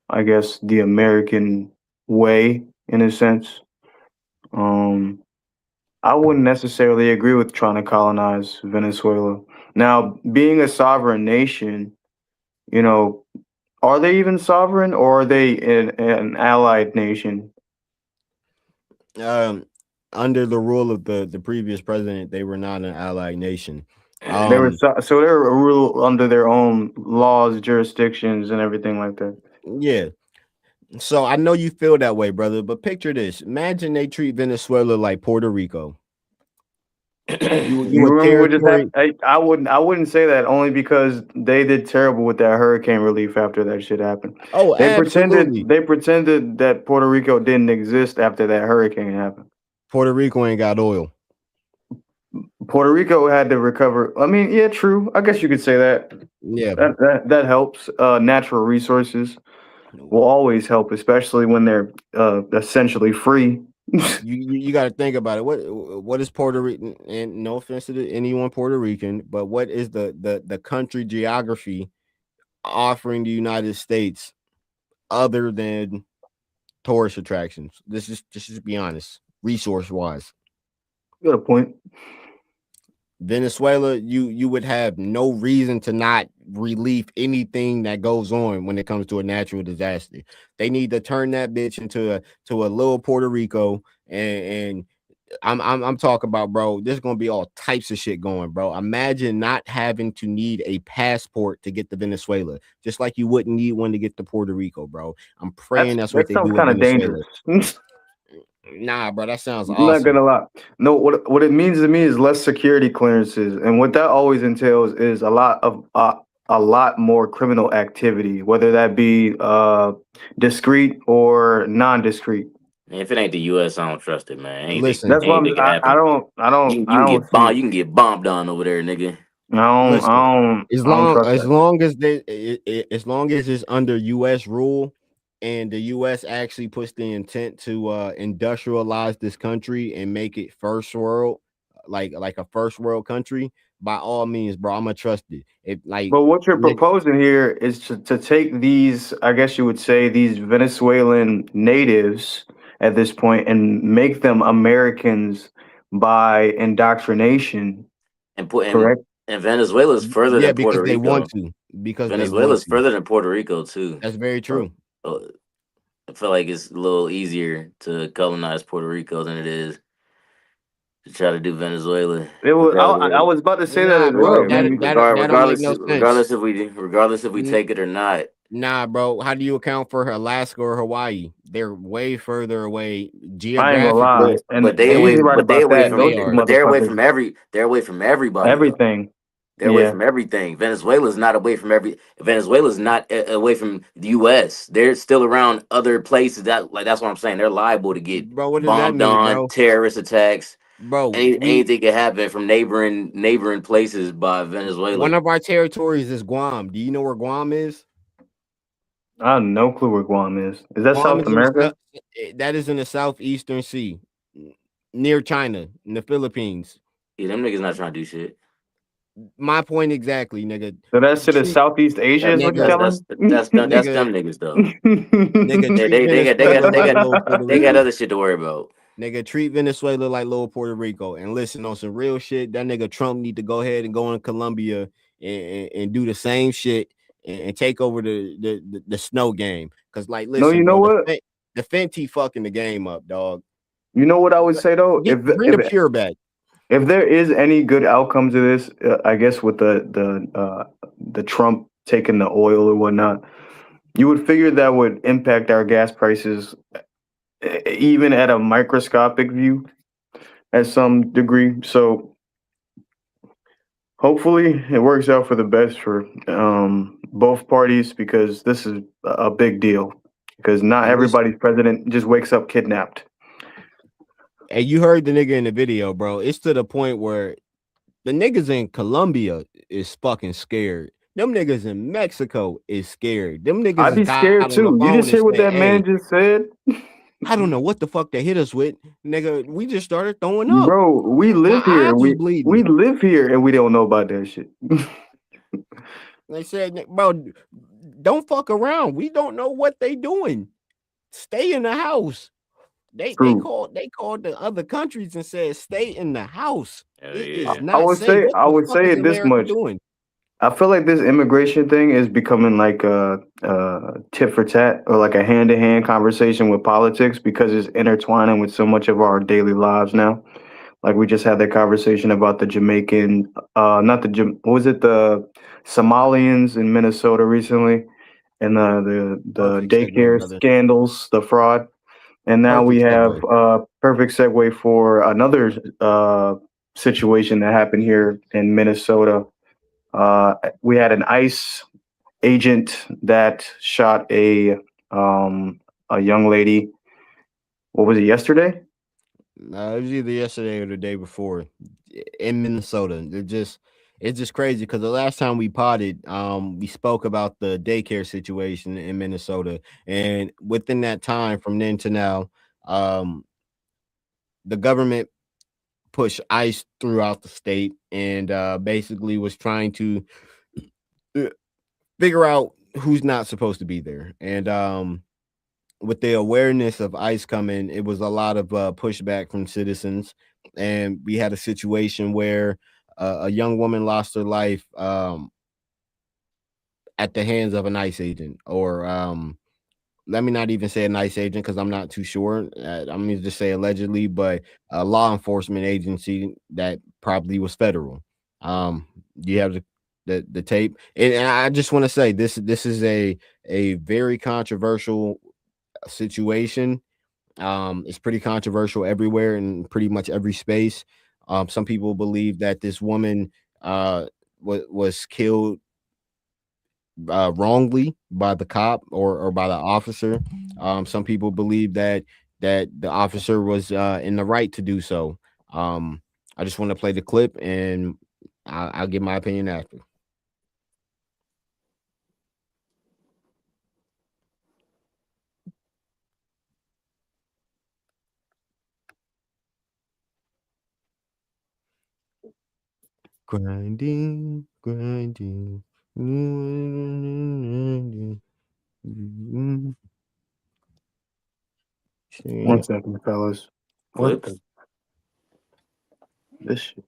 [SPEAKER 1] I guess, the American way, in a sense. I wouldn't necessarily agree with trying to colonize Venezuela. Now, being a sovereign nation, you know, are they even sovereign, or are they an allied nation?
[SPEAKER 2] Under the rule of the previous president, they were not an allied nation.
[SPEAKER 1] They were so they were a rule under their own laws, jurisdictions, and everything like that.
[SPEAKER 2] Yeah. So I know you feel that way, brother, but picture this. Imagine they treat Venezuela like Puerto Rico.
[SPEAKER 1] You remember what just happened? I wouldn't say that, only because they did terrible with that hurricane relief after that shit happened.
[SPEAKER 2] Oh, absolutely.
[SPEAKER 1] They pretended that Puerto Rico didn't exist after that hurricane happened.
[SPEAKER 2] Puerto Rico ain't got oil.
[SPEAKER 1] Puerto Rico had to recover. I mean, yeah, true. I guess you could say that.
[SPEAKER 2] Yeah,
[SPEAKER 1] that helps. Natural resources will always help, especially when they're essentially free.
[SPEAKER 2] you got to think about it. What is Puerto Rican? And no offense to anyone Puerto Rican, but what is the country geography offering the United States other than tourist attractions? Just be honest, resource wise.
[SPEAKER 1] Got a point.
[SPEAKER 2] Venezuela, you would have no reason to not relieve anything that goes on when it comes to a natural disaster. They need to turn that bitch into a little Puerto Rico, and I'm talking about, bro, there's gonna be all types of shit going, bro. Imagine not having to need a passport to get to Venezuela, just like you wouldn't need one to get to Puerto Rico, bro. I'm praying that's what they do.
[SPEAKER 1] Kind of dangerous.
[SPEAKER 2] Nah, bro, that sounds awesome.
[SPEAKER 1] I'm not gonna lie. No, what it means to me is less security clearances, and what that always entails is a lot more criminal activity, whether that be discreet or non-discreet.
[SPEAKER 3] If it ain't the U.S., I don't trust it, man.
[SPEAKER 2] Listen,
[SPEAKER 1] that's why I don't.
[SPEAKER 3] You can get bombed on over there, nigga.
[SPEAKER 2] As long as it's under U.S. rule, and the U.S. actually puts the intent to industrialize this country and make it first world, like a first world country, by all means, bro, I'm gonna trust it.
[SPEAKER 1] But what you're proposing here is to take these, I guess you would say, these Venezuelan natives at this point and make them Americans by indoctrination. Correct.
[SPEAKER 3] And Venezuela is further than Puerto Rico.
[SPEAKER 2] They want to. Because
[SPEAKER 3] Venezuela is further than Puerto Rico too.
[SPEAKER 2] That's very true.
[SPEAKER 3] I feel like it's a little easier to colonize Puerto Rico than it is to try to do Venezuela.
[SPEAKER 1] I was about to say that as well.
[SPEAKER 3] Regardless if we take it or not.
[SPEAKER 2] Nah, bro. How do you account for Alaska or Hawaii? They're way further away
[SPEAKER 1] geographically.
[SPEAKER 3] But they're away from everybody.
[SPEAKER 1] Everything.
[SPEAKER 3] They're away from everything. Venezuela's not away from Venezuela's not away from the U.S. They're still around other places. That's what I'm saying. They're liable to get bombed on, terrorist attacks.
[SPEAKER 2] Bro,
[SPEAKER 3] anything can happen from neighboring places by Venezuela.
[SPEAKER 2] One of our territories is Guam. Do you know where Guam is?
[SPEAKER 1] I have no clue where Guam is. Is that South America?
[SPEAKER 2] That is in the Southeastern Sea, near China, in the Philippines.
[SPEAKER 3] Yeah, them niggas not trying to do shit.
[SPEAKER 2] My point exactly, nigga.
[SPEAKER 1] So that's to the Southeast Asia.
[SPEAKER 3] That's them niggas though. They got other shit to worry about.
[SPEAKER 2] Nigga, treat Venezuela like little Puerto Rico. And listen, on some real shit, that nigga Trump need to go ahead and go in Colombia and do the same shit and take over the snow game. Cause like, listen,
[SPEAKER 1] no, you know what?
[SPEAKER 2] The Fenty fucking the game up, dog.
[SPEAKER 1] You know what I would say though?
[SPEAKER 2] Bring the pure back.
[SPEAKER 1] If there is any good outcome to this, I guess with the Trump taking the oil or whatnot, you would figure that would impact our gas prices, even at a microscopic view, at some degree. So hopefully it works out for the best for both parties, because this is a big deal. Because not everybody's president just wakes up kidnapped.
[SPEAKER 2] And you heard the nigga in the video, bro. It's to the point where The niggas in Colombia is fucking scared. Them niggas in Mexico is scared. Them niggas
[SPEAKER 1] I'd be
[SPEAKER 2] got
[SPEAKER 1] scared
[SPEAKER 2] on the
[SPEAKER 1] too. You
[SPEAKER 2] phone
[SPEAKER 1] just
[SPEAKER 2] and
[SPEAKER 1] hear what
[SPEAKER 2] say,
[SPEAKER 1] that man
[SPEAKER 2] "Hey,
[SPEAKER 1] just said,
[SPEAKER 2] I don't know what the fuck they hit us with, nigga. We just started throwing up.
[SPEAKER 1] bro. We
[SPEAKER 2] My
[SPEAKER 1] live here.
[SPEAKER 2] eyes was
[SPEAKER 1] We
[SPEAKER 2] bleeding."
[SPEAKER 1] live here, and we don't know about that shit.
[SPEAKER 2] They said, "Bro, don't fuck around. We don't know what they doing. Stay in the house." They
[SPEAKER 1] True.
[SPEAKER 2] called the other countries and said, "Stay in the house.
[SPEAKER 3] Hell
[SPEAKER 2] It
[SPEAKER 3] yeah.
[SPEAKER 2] is not safe." What
[SPEAKER 1] I
[SPEAKER 2] the
[SPEAKER 1] would
[SPEAKER 2] fuck
[SPEAKER 1] say
[SPEAKER 2] is
[SPEAKER 1] it this
[SPEAKER 2] America
[SPEAKER 1] much.
[SPEAKER 2] doing?
[SPEAKER 1] I feel like this immigration thing is becoming like a tit for tat or like a hand to hand conversation with politics because it's intertwining with so much of our daily lives now. Like we just had that conversation about the Jamaican, not the what was it, the Somalians in Minnesota recently, and the
[SPEAKER 2] Perfect segue,
[SPEAKER 1] daycare
[SPEAKER 2] brother.
[SPEAKER 1] scandals, the fraud, and now we
[SPEAKER 2] Perfect
[SPEAKER 1] have
[SPEAKER 2] segue.
[SPEAKER 1] perfect segue for another situation that happened here in Minnesota. We had an ICE agent that shot a young lady. What was it, yesterday?
[SPEAKER 2] It was either yesterday or the day before in Minnesota. It's just crazy because the last time we potted, we spoke about the daycare situation in Minnesota, and within that time, from then to now, um, the government pushed ICE throughout the state and basically was trying to uh, figure out who's not supposed to be there. And with the awareness of ICE coming, it was a lot of pushback from citizens, and we had a situation where a young woman lost her life at the hands of an ICE agent, or let me not even say a ICE agent because I'm not too sure. I'm gonna just say allegedly, but a law enforcement agency that probably was federal. You have the tape, and I just want to say this is a very controversial situation. It's pretty controversial everywhere in pretty much every space. Some people believe that this woman was killed wrongly by the cop or by the officer. Some people believe that the officer was in the right to do so. I just want to play the clip and I'll give my opinion after. Grinding, grinding.
[SPEAKER 1] One second, fellas. What
[SPEAKER 3] Clips.
[SPEAKER 1] this shit?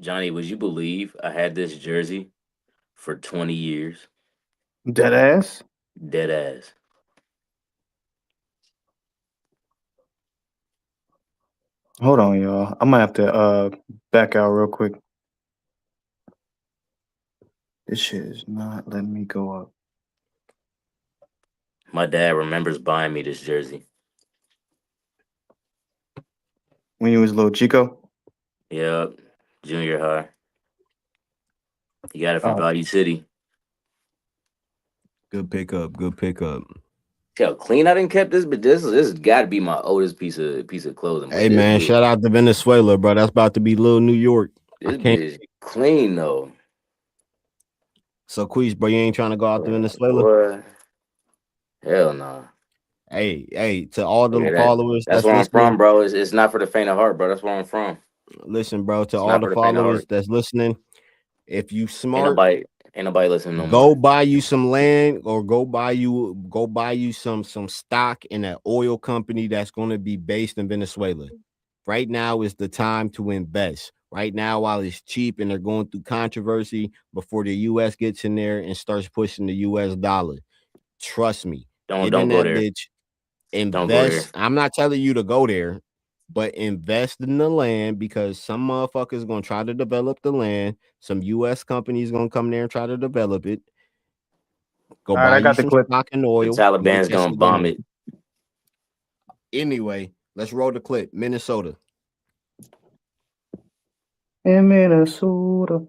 [SPEAKER 3] Johnny, would you believe I had this jersey for 20 years?
[SPEAKER 1] Dead ass?
[SPEAKER 3] Dead ass.
[SPEAKER 1] Hold on, y'all. I'm gonna have to back out real quick. This shit is not letting me go up.
[SPEAKER 3] My dad remembers buying me this jersey.
[SPEAKER 1] When you was little Chico?
[SPEAKER 3] Yep. Junior high. He got it from
[SPEAKER 1] Oh,
[SPEAKER 3] Value City.
[SPEAKER 2] Good pickup. Good pickup.
[SPEAKER 3] See how clean I didn't kept this, but this has got to be my oldest piece of clothing. But
[SPEAKER 2] Hey man, shout out to Venezuela, bro. That's about to be little New York.
[SPEAKER 3] this bitch clean though.
[SPEAKER 2] So Queez, bro, you ain't trying to go out to Venezuela?
[SPEAKER 3] Boy, hell no.
[SPEAKER 2] Hey, to all the
[SPEAKER 3] Okay,
[SPEAKER 2] followers
[SPEAKER 3] that's
[SPEAKER 2] that's
[SPEAKER 3] where I'm from,
[SPEAKER 2] listening,
[SPEAKER 3] bro. It's not for the faint of heart, bro. That's where I'm from.
[SPEAKER 2] listen, bro, to
[SPEAKER 3] It's
[SPEAKER 2] all
[SPEAKER 3] not
[SPEAKER 2] the
[SPEAKER 3] for the faint of
[SPEAKER 2] followers
[SPEAKER 3] heart.
[SPEAKER 2] that's listening, if you
[SPEAKER 3] Ain't
[SPEAKER 2] smart,
[SPEAKER 3] nobody listening no
[SPEAKER 2] go
[SPEAKER 3] more.
[SPEAKER 2] buy you some land or go buy you some stock in an oil company that's going to be based in Venezuela. Right now is the time to invest. Right now, while it's cheap and they're going through controversy before the US gets in there and starts pushing the US dollar. Trust me, get
[SPEAKER 3] Don't
[SPEAKER 2] in
[SPEAKER 3] go
[SPEAKER 2] that
[SPEAKER 3] there.
[SPEAKER 2] bitch,
[SPEAKER 3] Don't go there.
[SPEAKER 2] invest. I'm not telling you to go there, but invest in the land because some motherfuckers gonna try to develop the land. Some US companies gonna come there and try to develop it. Go
[SPEAKER 1] all right,
[SPEAKER 2] buy
[SPEAKER 1] I
[SPEAKER 2] you
[SPEAKER 1] got the
[SPEAKER 2] some
[SPEAKER 1] clip.
[SPEAKER 2] stock in
[SPEAKER 3] The
[SPEAKER 2] oil and get
[SPEAKER 3] Taliban's
[SPEAKER 2] your
[SPEAKER 3] gonna
[SPEAKER 2] shit
[SPEAKER 3] bomb
[SPEAKER 2] going.
[SPEAKER 3] it.
[SPEAKER 2] Anyway, let's roll the clip. Minnesota.
[SPEAKER 1] in Minnesota.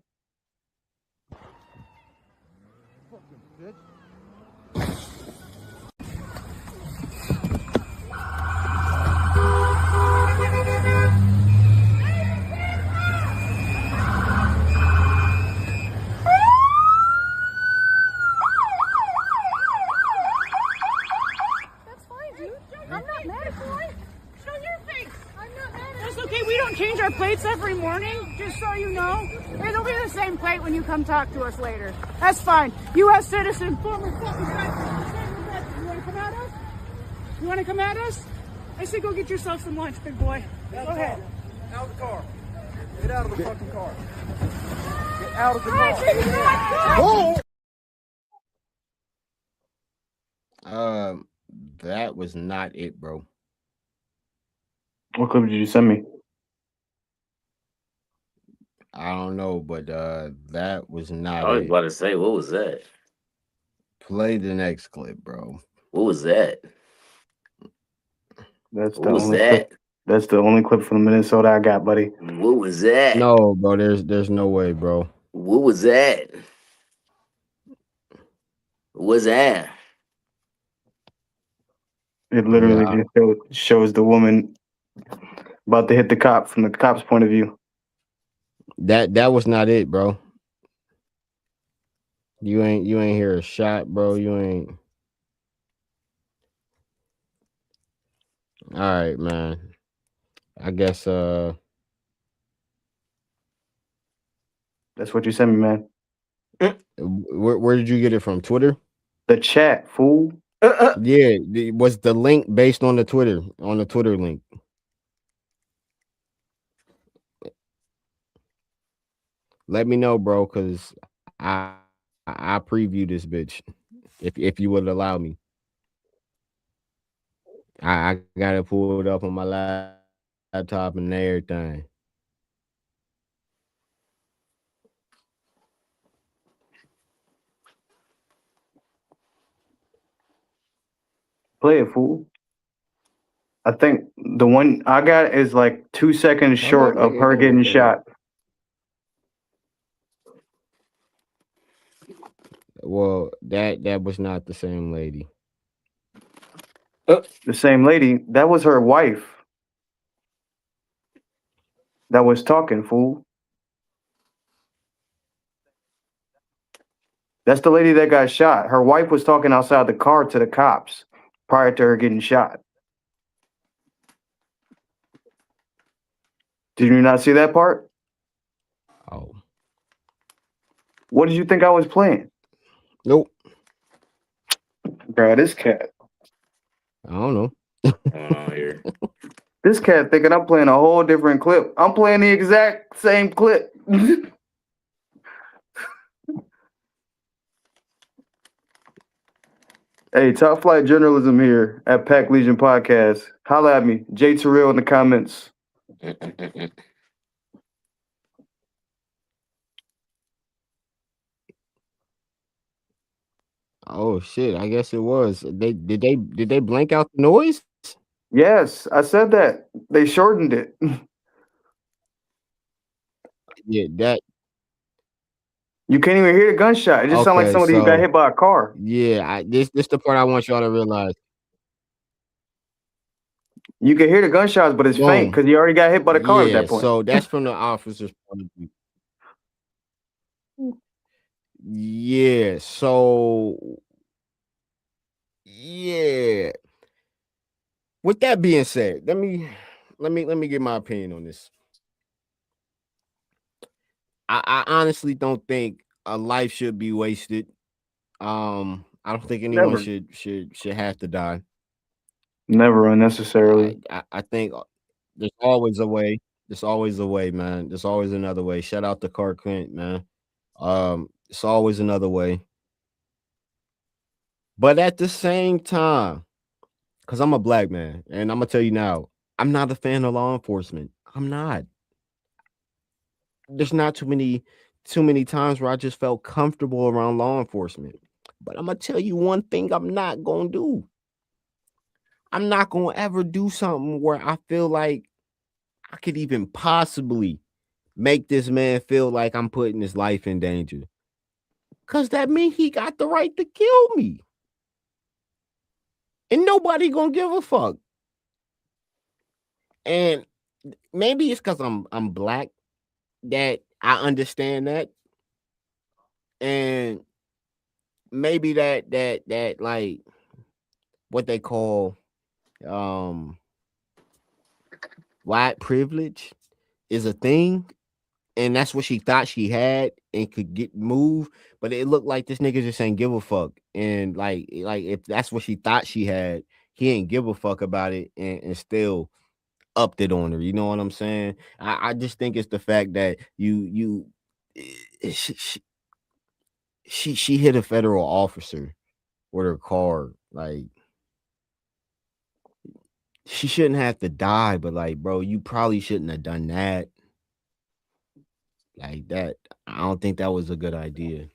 [SPEAKER 7] That's fine, dude. I'm not mad at you. Show your face. I'm not mad at you. That's okay. We don't change our plates every morning, just so you know. It'll be the same plate when you come talk to us later. That's fine. U.S. citizen, former fucking veteran. You want to come at us? You want to come at us? I say go get yourself some lunch, big boy. Go ahead.
[SPEAKER 8] Out of the car. Get out of the fucking car. Get out of the car.
[SPEAKER 2] That was not it, bro.
[SPEAKER 1] What clip did you send me?
[SPEAKER 2] I don't know, but that was not
[SPEAKER 3] I was
[SPEAKER 2] it.
[SPEAKER 3] about to say, what was that?
[SPEAKER 2] Play the next clip, bro.
[SPEAKER 3] What was that?
[SPEAKER 1] That's
[SPEAKER 3] What
[SPEAKER 1] the
[SPEAKER 3] was
[SPEAKER 1] only
[SPEAKER 3] that?
[SPEAKER 1] clip. That's the only clip from Minnesota I got, buddy.
[SPEAKER 3] What was that?
[SPEAKER 2] No, bro. There's no way, bro.
[SPEAKER 3] What was that? What was that?
[SPEAKER 1] It literally just shows the woman about to hit the cop from the cop's point of view.
[SPEAKER 2] That was not it, bro. You ain't hear a shot, bro. You ain't. All right, man. I guess
[SPEAKER 1] That's what you sent me, man.
[SPEAKER 2] Where did you get it from? Twitter?
[SPEAKER 1] The chat, fool.
[SPEAKER 2] Yeah, was the link based on the Twitter link? Let me know, bro, because I preview this bitch if you would allow me. I gotta pull it up on my laptop and everything.
[SPEAKER 1] Play it, fool. I think the one I got is like 2 seconds short of her getting shot.
[SPEAKER 2] Well, that was not the same lady.
[SPEAKER 1] The same lady, that was her wife that was talking, fool. That's the lady that got shot. Her wife was talking outside the car to the cops prior to her getting shot. Did you not see that part?
[SPEAKER 2] Oh.
[SPEAKER 1] What did you think I was playing?
[SPEAKER 2] Nope.
[SPEAKER 1] Bro, this cat.
[SPEAKER 2] I don't know.
[SPEAKER 3] Here.
[SPEAKER 1] This cat thinking I'm playing a whole different clip. I'm playing the exact same clip. Hey, Top Flight Journalism here at PackLegion Podcast. Holla at me, J Terrell in the comments.
[SPEAKER 2] Oh shit! I guess it was. Did they blank out the noise?
[SPEAKER 1] Yes, I said that. They shortened it.
[SPEAKER 2] Yeah, that.
[SPEAKER 1] You can't even hear the gunshot. It just sounds like somebody who got hit by a car.
[SPEAKER 2] Yeah, this the part I want y'all to realize.
[SPEAKER 1] You can hear the gunshots, but it's faint because he already got hit by the car at that point.
[SPEAKER 2] So that's from the officer's point of view. Yeah. So yeah. With that being said, let me get my opinion on this. I honestly don't think a life should be wasted. I don't think anyone should have to die.
[SPEAKER 1] Never unnecessarily.
[SPEAKER 2] I think there's always a way. There's always a way, man. There's always another way. Shout out to Clark Kent, man. It's always another way. But at the same time, because I'm a black man, and I'm gonna tell you now, I'm not a fan of law enforcement. I'm not. There's not too many times where I just felt comfortable around law enforcement. But I'm gonna tell you one thing I'm not gonna do. I'm not gonna ever do something where I feel like I could even possibly make this man feel like I'm putting his life in danger? Because that means he got the right to kill me. And nobody gonna give a fuck. And maybe it's because I'm black that I understand that. And maybe that like what they call white privilege is a thing, and that's what she thought she had and could get moved, but it looked like this nigga just ain't give a fuck. And like if that's what she thought she had, he ain't give a fuck about it and still upped it on her. You know what I'm saying? I just think it's the fact that she hit a federal officer with her car. Like, she shouldn't have to die, but like, bro, you probably shouldn't have done that. Like that, I don't think that was a good idea.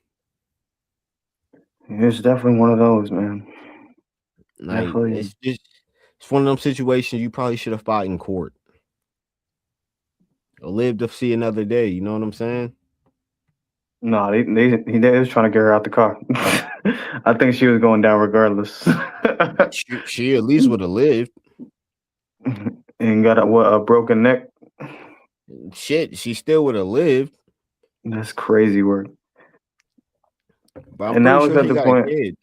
[SPEAKER 1] It's definitely one of those, man.
[SPEAKER 2] Like,
[SPEAKER 1] Definitely.
[SPEAKER 2] it's one of them situations you probably should have fought in court or lived to see another day. You know what I'm saying?
[SPEAKER 1] No, they was trying to get her out the car. I think she was going down regardless.
[SPEAKER 2] she at least would have lived.
[SPEAKER 1] And got a broken neck.
[SPEAKER 2] Shit, she still would have lived.
[SPEAKER 1] That's crazy work.
[SPEAKER 2] But I'm pretty sure she got a kid.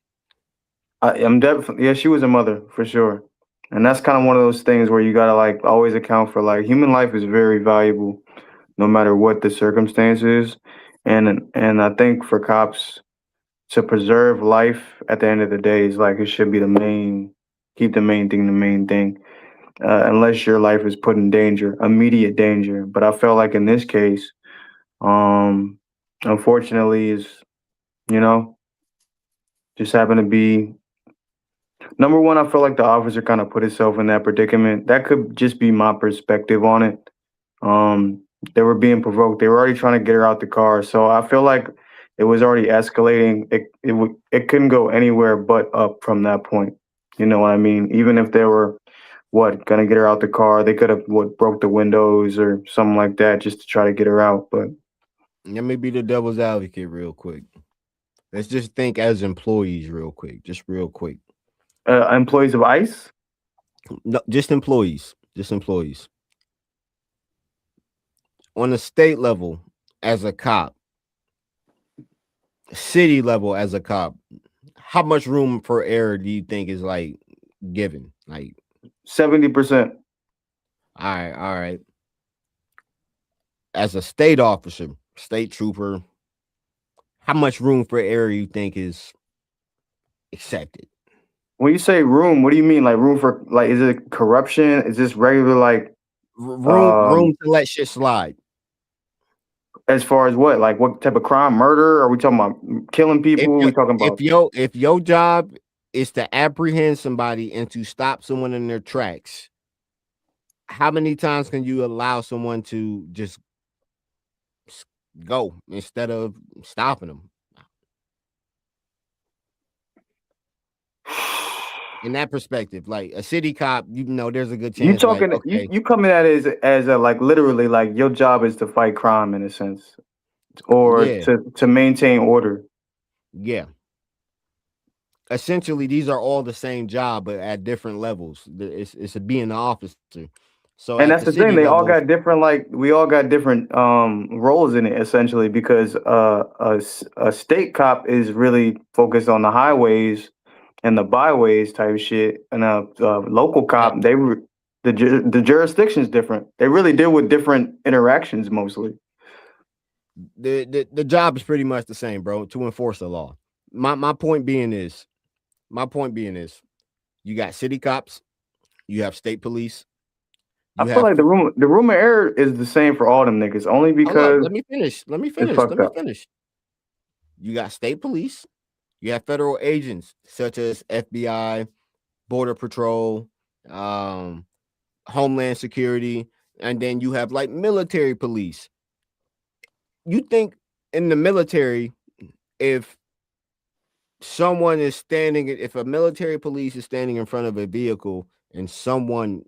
[SPEAKER 1] I'm definitely, yeah, she was a mother for sure. And that's kind of one of those things where you gotta like always account for, like, human life is very valuable, no matter what the circumstances. And I think for cops to preserve life at the end of the day is like, it should be keep the main thing the main thing. Unless your life is put in danger, immediate danger. But I felt like in this case, unfortunately, is, you know, just happened to be number one. I feel like the officer kind of put himself in that predicament. That could just be my perspective on it. They were being provoked. They were already trying to get her out the car, so I feel like it was already escalating. It couldn't go anywhere but up from that point. You know what I mean? Even if they were gonna get her out the car, they could have broke the windows or something like that just to try to get her out. But
[SPEAKER 2] let me be the devil's advocate real quick. Let's just think as employees real quick. Just real quick.
[SPEAKER 1] Employees of ICE?
[SPEAKER 2] No, just employees. Just employees. On the state level as a cop, city level as a cop, how much room for error do you think is like given? Like
[SPEAKER 1] 70%.
[SPEAKER 2] All right. As a state officer, state trooper, how much room for error you think is accepted?
[SPEAKER 1] When you say room, what do you mean? Like room for, like, is it corruption? Is this regular, like
[SPEAKER 2] room to let shit slide?
[SPEAKER 1] As far as what? Like what type of crime? Murder? Are we talking about killing people? What are we talking about?
[SPEAKER 2] If your job is to apprehend somebody and to stop someone in their tracks, how many times can you allow someone to just go instead of stopping them? In that perspective, like a city cop, you know, there's a good chance.
[SPEAKER 1] You talking? Like, okay, you coming at it as a, like, literally, like, your job is to fight crime in a sense, or to maintain order.
[SPEAKER 2] Yeah. Essentially, these are all the same job, but at different levels. It's a being an officer. So,
[SPEAKER 1] and that's the thing. They all got different, like, we all got different roles in it, essentially, because a state cop is really focused on the highways and the byways type shit, and a local cop, the jurisdiction is different. They really deal with different interactions mostly.
[SPEAKER 2] The job is pretty much the same, bro, to enforce the law. My point being is, you got city cops, you have state police.
[SPEAKER 1] I feel like the room of error is the same for all them niggas, only because.
[SPEAKER 2] Let me finish. You got state police. You have federal agents such as FBI, Border Patrol, Homeland Security, and then you have like military police. You think in the military, if a military police is standing in front of a vehicle and someone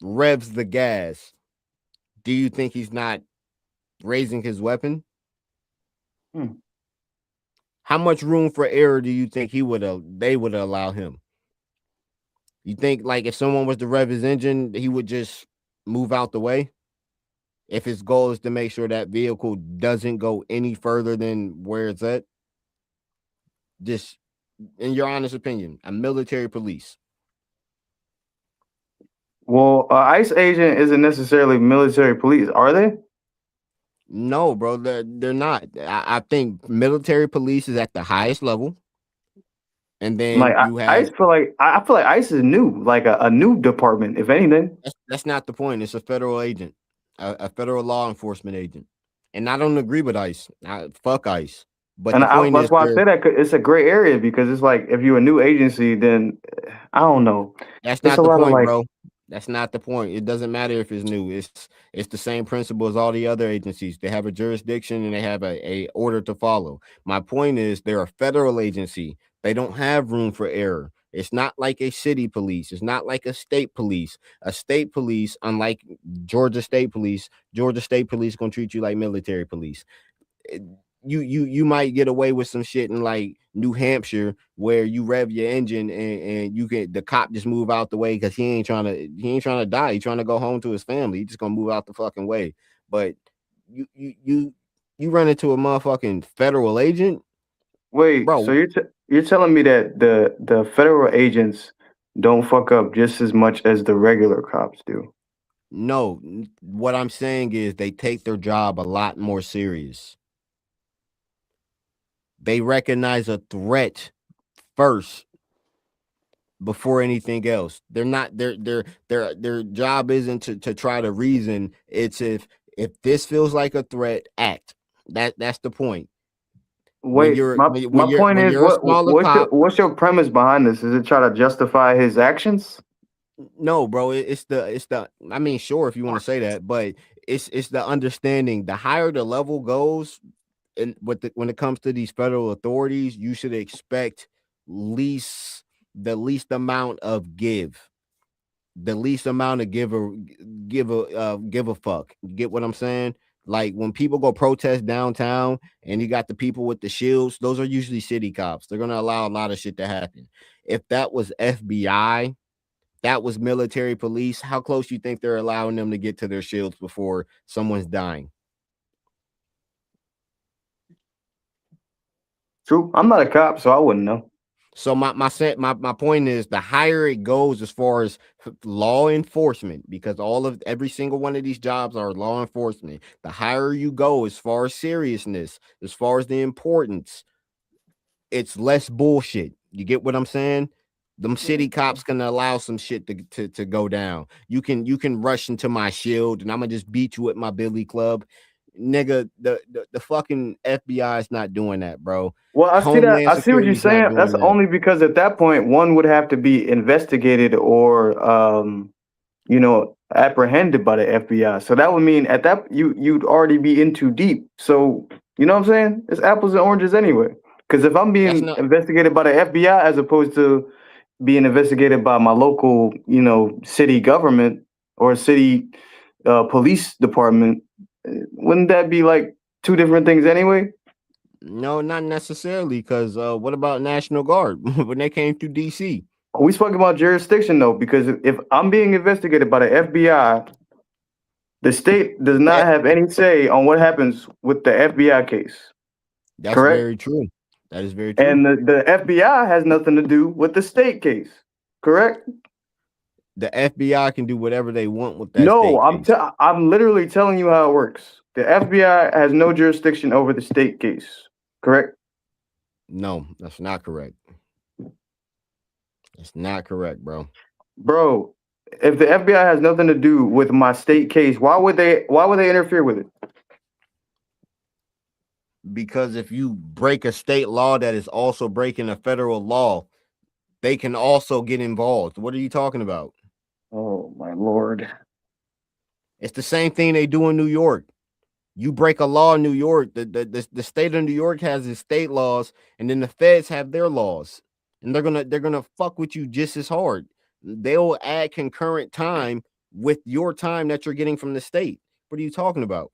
[SPEAKER 2] revs the gas, do you think he's not raising his weapon.
[SPEAKER 1] Hmm.
[SPEAKER 2] How much room for error do you think they would allow him? You think like if someone was to rev his engine, he would just move out the way? If his goal is to make sure that vehicle doesn't go any further than where it's at? Just in your honest opinion, a military police.
[SPEAKER 1] Well, ICE agent isn't necessarily military police, are they?
[SPEAKER 2] No, bro, they're not. I think military police is at the highest level, and
[SPEAKER 1] Like
[SPEAKER 2] then you
[SPEAKER 1] I
[SPEAKER 2] have
[SPEAKER 1] feel like I feel like ICE is new, like a new department, if anything.
[SPEAKER 2] that's not the point. It's a federal agent, a federal law enforcement agent, and I don't agree with ICE. Fuck ICE. But
[SPEAKER 1] And
[SPEAKER 2] the point
[SPEAKER 1] that's
[SPEAKER 2] is,
[SPEAKER 1] why I say that 'cause it's a gray area because it's like if you're a new agency, then I don't know.
[SPEAKER 2] that's
[SPEAKER 1] It's
[SPEAKER 2] not
[SPEAKER 1] a
[SPEAKER 2] the
[SPEAKER 1] lot of
[SPEAKER 2] point,
[SPEAKER 1] like,
[SPEAKER 2] bro. That's not the point. It doesn't matter if it's new. It's the same principle as all the other agencies. They have a jurisdiction and they have a order to follow. My point is they're a federal agency. They don't have room for error. It's not like a city police. It's not like a state police. A state police, unlike Georgia State Police, Georgia State Police gonna treat you like military police. You might get away with some shit in like New Hampshire where you rev your engine and you get the cop just move out the way because he ain't trying to die. He's trying to go home to his family. He's just gonna move out the fucking way. But you run into a motherfucking federal agent,
[SPEAKER 1] wait,
[SPEAKER 2] bro.
[SPEAKER 1] so you're telling me that the federal agents don't fuck up just as much as the regular cops do?
[SPEAKER 2] No, what I'm saying is they take their job a lot more serious. They recognize a threat first before anything else. They're not their job isn't to try to reason. It's if this feels like a threat, act. That's the point.
[SPEAKER 1] Wait, my point
[SPEAKER 2] When
[SPEAKER 1] is
[SPEAKER 2] you're a smaller cop,
[SPEAKER 1] what's your premise behind this? Is it try to justify his actions?
[SPEAKER 2] no, bro, it's the I mean, sure, if you want to say that, but it's the understanding. The higher the level goes, and when it comes to these federal authorities, you should expect the least amount of the least amount of give a fuck. You get what I'm saying? Like when people go protest downtown and you got the people with the shields, those are usually city cops. They're gonna allow a lot of shit to happen. If that was FBI, that was military police, how close you think they're allowing them to get to their shields before someone's dying?
[SPEAKER 1] True. I'm not a cop, so I wouldn't know.
[SPEAKER 2] So my point is the higher it goes as far as law enforcement, because every single one of these jobs are law enforcement. The higher you go as far as seriousness, as far as the importance, it's less bullshit. You get what I'm saying? Them city cops can allow some shit to go down. You can rush into my shield and I'm gonna just beat you at my billy club. Nigga, the fucking FBI is not doing that, bro.
[SPEAKER 1] Well, I see that.
[SPEAKER 2] Homeland
[SPEAKER 1] I see what you're
[SPEAKER 2] Security's not
[SPEAKER 1] saying.
[SPEAKER 2] doing
[SPEAKER 1] That's
[SPEAKER 2] that.
[SPEAKER 1] only because at that point, one would have to be investigated or, apprehended by the FBI. So that would mean at that you'd already be in too deep. So you know what I'm saying? It's apples and oranges anyway. Because if I'm being investigated by the FBI as opposed to being investigated by my local, city government or city police department, wouldn't that be like two different things anyway?
[SPEAKER 2] No, not necessarily. Because what about National Guard when they came through DC?
[SPEAKER 1] We spoke about jurisdiction though, because if I'm being investigated by the FBI, the state does not have any say on what happens with the FBI case.
[SPEAKER 2] That's
[SPEAKER 1] correct?
[SPEAKER 2] very true. That is very true.
[SPEAKER 1] And the FBI has nothing to do with the state case, correct?
[SPEAKER 2] The FBI can do whatever they want with that.
[SPEAKER 1] No,
[SPEAKER 2] state
[SPEAKER 1] I'm literally telling you how it works. The FBI has no jurisdiction over the state case, correct?
[SPEAKER 2] No, that's not correct. That's not correct, bro.
[SPEAKER 1] Bro, if the FBI has nothing to do with my state case, why would they interfere with it?
[SPEAKER 2] Because if you break a state law that is also breaking a federal law, they can also get involved. What are you talking about?
[SPEAKER 1] Oh my Lord.
[SPEAKER 2] It's the same thing they do in New York. You break a law in New York, the state of New York has its state laws, and then the feds have their laws. And they're gonna fuck with you just as hard. They'll add concurrent time with your time that you're getting from the state. What are you talking about?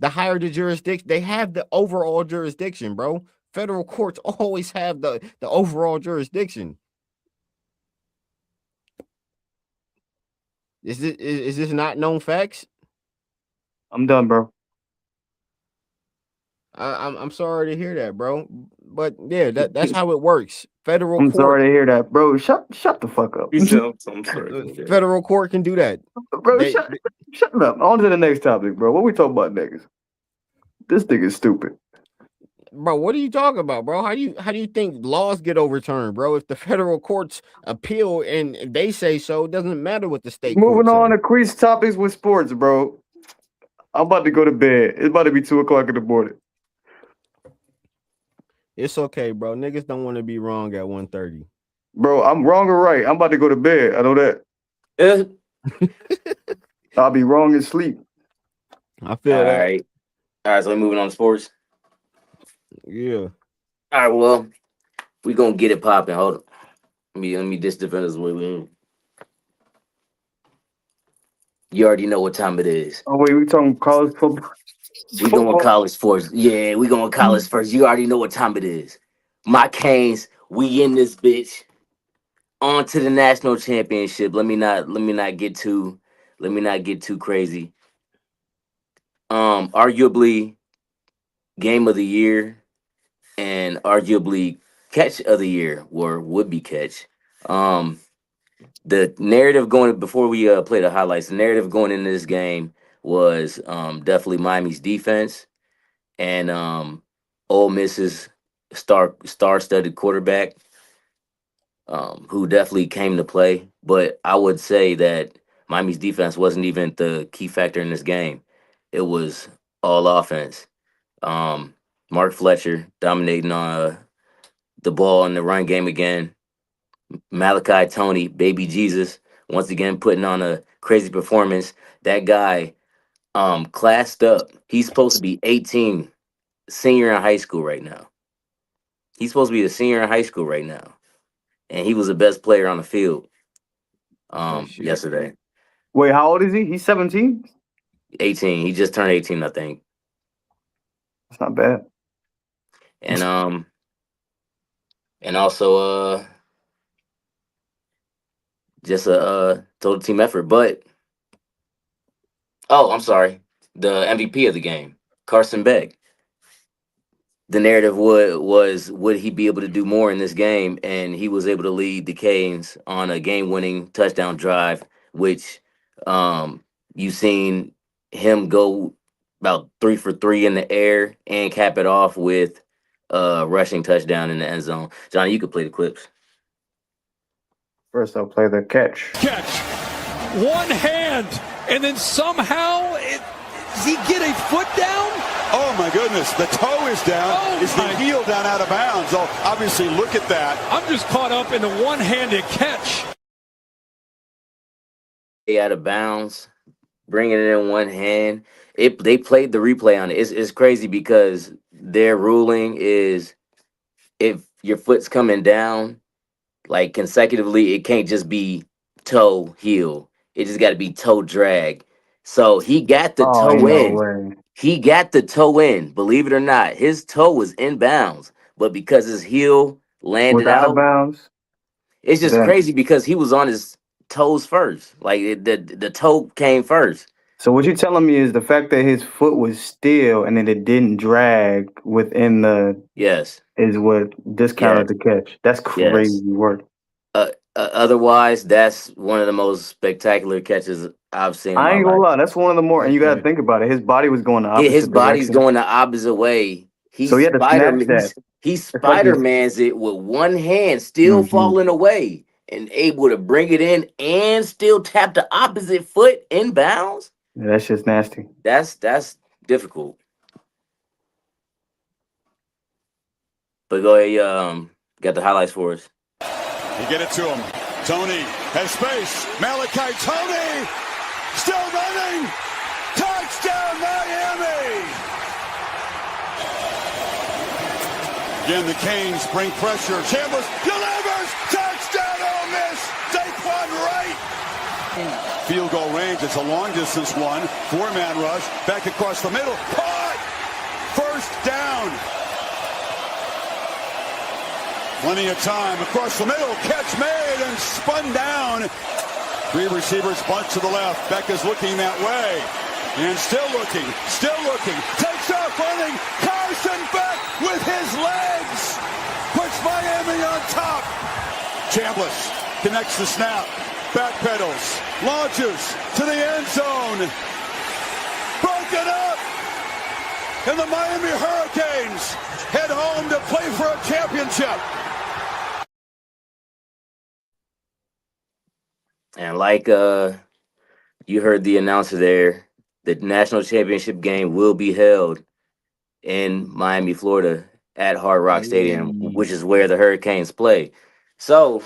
[SPEAKER 2] the higher the jurisdiction, they have the overall jurisdiction, bro. Federal courts always have the overall jurisdiction. Is this not known facts?
[SPEAKER 1] I'm done, bro.
[SPEAKER 2] I'm sorry to hear that, bro. But yeah, that's how it works. Federal
[SPEAKER 1] I'm
[SPEAKER 2] court.
[SPEAKER 1] sorry to hear that, bro. Shut the fuck up.
[SPEAKER 2] Federal court can do that.
[SPEAKER 1] Bro, shut up. On to the next topic, bro. What we talking about next? This thing is stupid.
[SPEAKER 2] Bro, what are you talking about, bro? How do you think laws get overturned, bro? If the federal courts appeal and they say so, it doesn't matter what the state
[SPEAKER 1] Moving on
[SPEAKER 2] say.
[SPEAKER 1] to quiz topics with sports, bro. I'm about to go to bed. It's about to be 2:00 in the morning.
[SPEAKER 2] It's okay, bro. Niggas don't want to be wrong at 1:30.
[SPEAKER 1] Bro, I'm wrong or right. I'm about to go to bed. I know that. I'll be wrong in sleep.
[SPEAKER 2] I feel
[SPEAKER 3] All
[SPEAKER 2] that.
[SPEAKER 3] right. All right, so we're moving on to sports.
[SPEAKER 2] Yeah.
[SPEAKER 3] All right, well, we gonna get it popping. Hold on. Let me just defend us. You already know what time it is.
[SPEAKER 1] Oh, wait, we talking college football?
[SPEAKER 3] We going college sports. Yeah, we going college first. You already know what time it is. My Canes, we in this bitch. On to the national championship. Let me not get too crazy. Arguably game of the year and arguably catch of the year, or would be catch. The narrative going before we play the highlights, the narrative going into this game was definitely Miami's defense and Ole Miss's star-studded quarterback, who definitely came to play. But I would say that Miami's defense wasn't even the key factor in this game. It was all offense. Mark Fletcher dominating on the ball in the run game again. Malachi Tony, baby Jesus, once again putting on a crazy performance. That guy classed up. He's supposed to be 18, senior in high school right now. He's supposed to be a senior in high school right now. And he was the best player on the field yesterday.
[SPEAKER 1] Wait, how old is he? He's 17?
[SPEAKER 3] 18. He just turned 18, I think.
[SPEAKER 1] That's not bad.
[SPEAKER 3] And also just a total team effort. But I'm sorry. The MVP of the game, Carson Beck. The narrative was would he be able to do more in this game? And he was able to lead the Canes on a game-winning touchdown drive, which you've seen him go about 3 for 3 in the air and cap it off with a rushing touchdown in the end zone. John, you could play the clips.
[SPEAKER 1] First, I'll play the catch.
[SPEAKER 9] One hand, and then somehow does he get a foot down?
[SPEAKER 8] Oh my goodness, the toe is down.
[SPEAKER 9] Oh,
[SPEAKER 8] is the heel down out of bounds? Oh, obviously, look at that.
[SPEAKER 9] I'm just caught up in the one-handed catch.
[SPEAKER 3] Out of bounds, bringing it in one hand. They played the replay on it. It's crazy because their ruling is if your foot's coming down, like consecutively, it can't just be toe heel. It just got to be toe drag. So he got the toe in. He got the toe in. Believe it or not, his toe was in bounds, but because his heel landed out
[SPEAKER 1] of bounds,
[SPEAKER 3] it's just crazy because he was on his toes first. Like the toe came first.
[SPEAKER 1] So what you're telling me is the fact that his foot was still and then it didn't drag within the is what discounted the catch. That's crazy work.
[SPEAKER 3] Otherwise, that's one of the most spectacular catches I've seen.
[SPEAKER 1] I ain't gonna lie, that's one of the more. And you got to think about it. His body was going the opposite.
[SPEAKER 3] His body's going the opposite way.
[SPEAKER 1] So he had to snatch that.
[SPEAKER 3] He Spider-Man's it with one hand, still falling away, and able to bring it in and still tap the opposite foot in bounds.
[SPEAKER 1] Yeah, that's just nasty.
[SPEAKER 3] That's difficult. But go ahead, got the highlights for us.
[SPEAKER 8] You get it to him. Tony has space. Malachi Tony still running. Touchdown, Miami. Again, the Canes bring pressure. Chambers delivers. Touchdown, Ole Miss. Saquon Wright. Field goal range. It's a long distance one. 4-man rush. Back across the middle. Caught! First down. Plenty of time. Across the middle. Catch made and spun down. 3 receivers bunch to the left. Becca's looking that way. And still looking. Takes off running. Carson Beck with his legs. Puts Miami on top. Chambliss connects the snap. Backpedals. Launches to the end zone. Broken up. And the Miami Hurricanes head home to play for a championship.
[SPEAKER 3] And like you heard the announcer there, the national championship game will be held in Miami, Florida at Hard Rock Stadium, which is where the Hurricanes play. So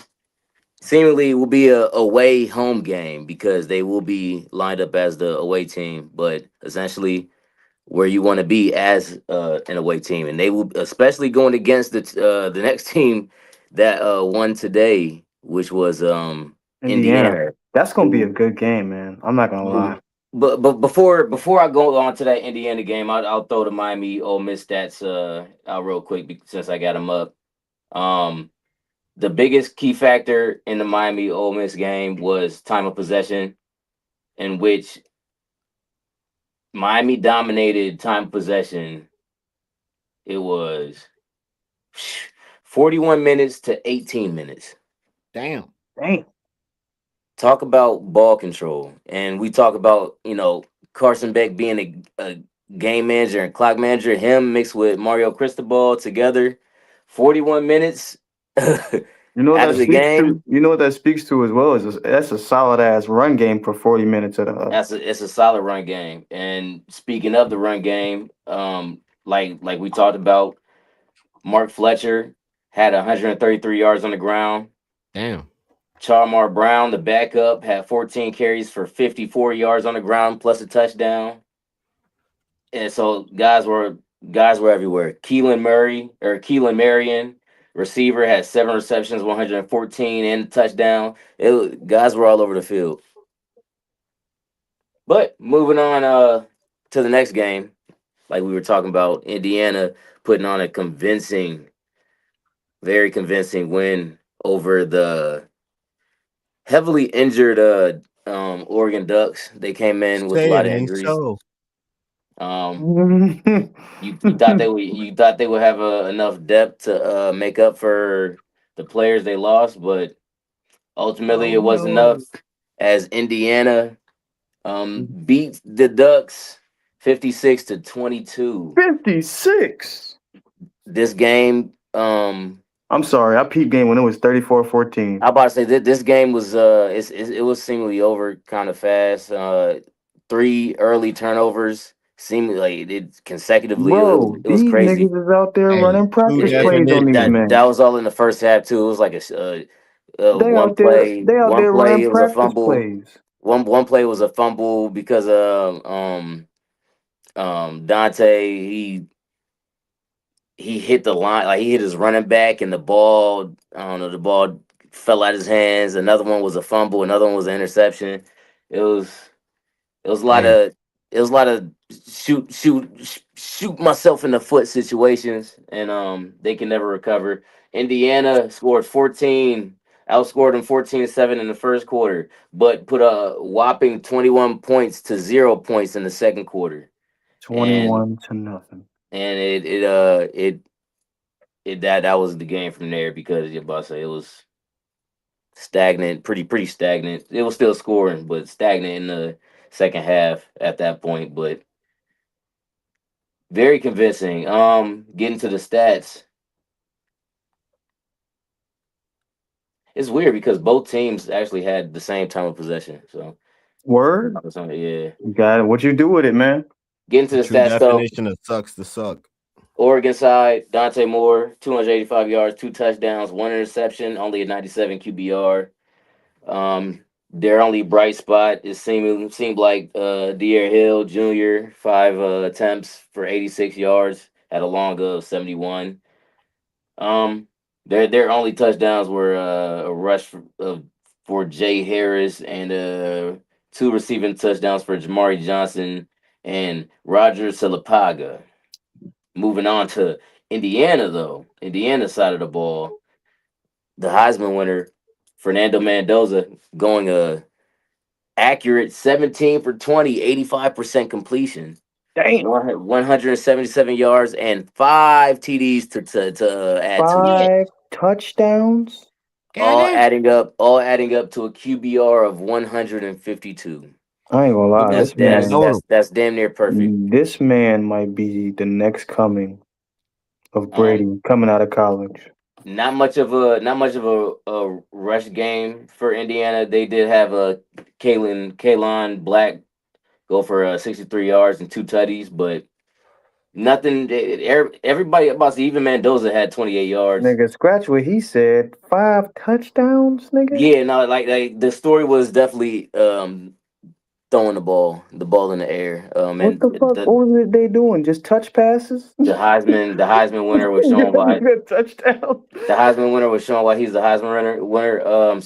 [SPEAKER 3] seemingly it will be a away home game because they will be lined up as the away team, but essentially where you want to be as an away team. And they will, especially going against the next team that won today, which was Indiana.
[SPEAKER 1] That's gonna be a good game, man. I'm not gonna lie.
[SPEAKER 3] But before I go on to that Indiana game, I'll throw the Miami Ole Miss stats out real quick since I got them up. The biggest key factor in the Miami Ole Miss game was time of possession, in which Miami dominated time of possession. It was 41 minutes to 18 minutes.
[SPEAKER 2] Damn.
[SPEAKER 3] Talk about ball control. And we talk about, Carson Beck being a game manager and clock manager, him mixed with Mario Cristobal together. 41 minutes.
[SPEAKER 1] You know what that speaks to as well is that's a solid ass run game for 40 minutes at a.
[SPEAKER 3] It's a solid run game. And speaking of the run game, like we talked about, Mark Fletcher had 133 yards on the ground.
[SPEAKER 2] Damn.
[SPEAKER 3] Charmar Brown, the backup, had 14 carries for 54 yards on the ground plus a touchdown. And so guys were everywhere. Keelan Marion, receiver, had 7 receptions, 114, and a touchdown. Guys were all over the field. But moving on to the next game, like we were talking about, Indiana putting on a very convincing win over the heavily injured Oregon Ducks. They came in with a lot of injuries. You thought they would have enough depth to make up for the players they lost, but ultimately it wasn't enough. As Indiana beat the Ducks 56-22.
[SPEAKER 1] 56.
[SPEAKER 3] This game.
[SPEAKER 1] I'm sorry, I peeped game when it was 34-14.
[SPEAKER 3] I about to say that this game was it was seemingly over kind of fast. 3 early turnovers, seemingly it consecutively.
[SPEAKER 1] Bro,
[SPEAKER 3] it was
[SPEAKER 1] these
[SPEAKER 3] crazy.
[SPEAKER 1] niggas is out there running practice plays on these men.
[SPEAKER 3] That was all in the first half too. It was like one play.
[SPEAKER 1] They out there running
[SPEAKER 3] It was a
[SPEAKER 1] practice
[SPEAKER 3] fumble.
[SPEAKER 1] plays.
[SPEAKER 3] One play was a fumble because Dante he hit the line, like he hit his running back, and the ball, the ball fell out of his hands. Another one was a fumble. Another one was an interception. It was a lot of shoot myself in the foot situations, and they can never recover. Indiana scored 14, outscored them 14-7 in the first quarter, but put a whopping 21 points to 0 points in the second quarter.
[SPEAKER 1] 21-0.
[SPEAKER 3] And that was the game from there, because it was stagnant, pretty stagnant. It was still scoring, but stagnant in the second half at that point. But very convincing. Getting to the stats, it's weird because both teams actually had the same time of possession. So
[SPEAKER 1] word,
[SPEAKER 3] yeah.
[SPEAKER 1] Got it. What you do with it, man?
[SPEAKER 3] Getting to the stats, though.
[SPEAKER 2] Definition of sucks to suck.
[SPEAKER 3] Oregon side, Dante Moore, 285 yards, 2 touchdowns, 1 interception, only a 97 QBR. Their only bright spot seemed like De'Aaron Hill Jr., 5 attempts for 86 yards, had a long of 71. Their only touchdowns were a rush of for Jay Harris and 2 receiving touchdowns for Jamari Johnson and Roger Salapaga. Moving on to Indiana, though. Indiana side of the ball. The Heisman winner, Fernando Mendoza, going accurate 17 for 20, 85% completion.
[SPEAKER 1] Damn.
[SPEAKER 3] 177 yards and 5 TDs to add to it.
[SPEAKER 1] 5 touchdowns.
[SPEAKER 3] All adding up to a QBR of 152.
[SPEAKER 1] I ain't gonna lie,
[SPEAKER 3] That's damn near perfect.
[SPEAKER 1] This man might be the next coming of Brady coming out of college.
[SPEAKER 3] Not much of a rush game for Indiana. They did have a Kalon Black go for 63 yards and 2 tutties, but nothing. Everybody about to even Mendoza had 28 yards.
[SPEAKER 1] Nigga, scratch what he said. 5 touchdowns, nigga.
[SPEAKER 3] Yeah, no, like the story was definitely throwing the ball in the air.
[SPEAKER 1] What the fuck? What was they doing? Just touch passes?
[SPEAKER 3] The Heisman winner was showing why.
[SPEAKER 1] Touchdown.
[SPEAKER 3] The Heisman winner was showing why he's the Heisman winner.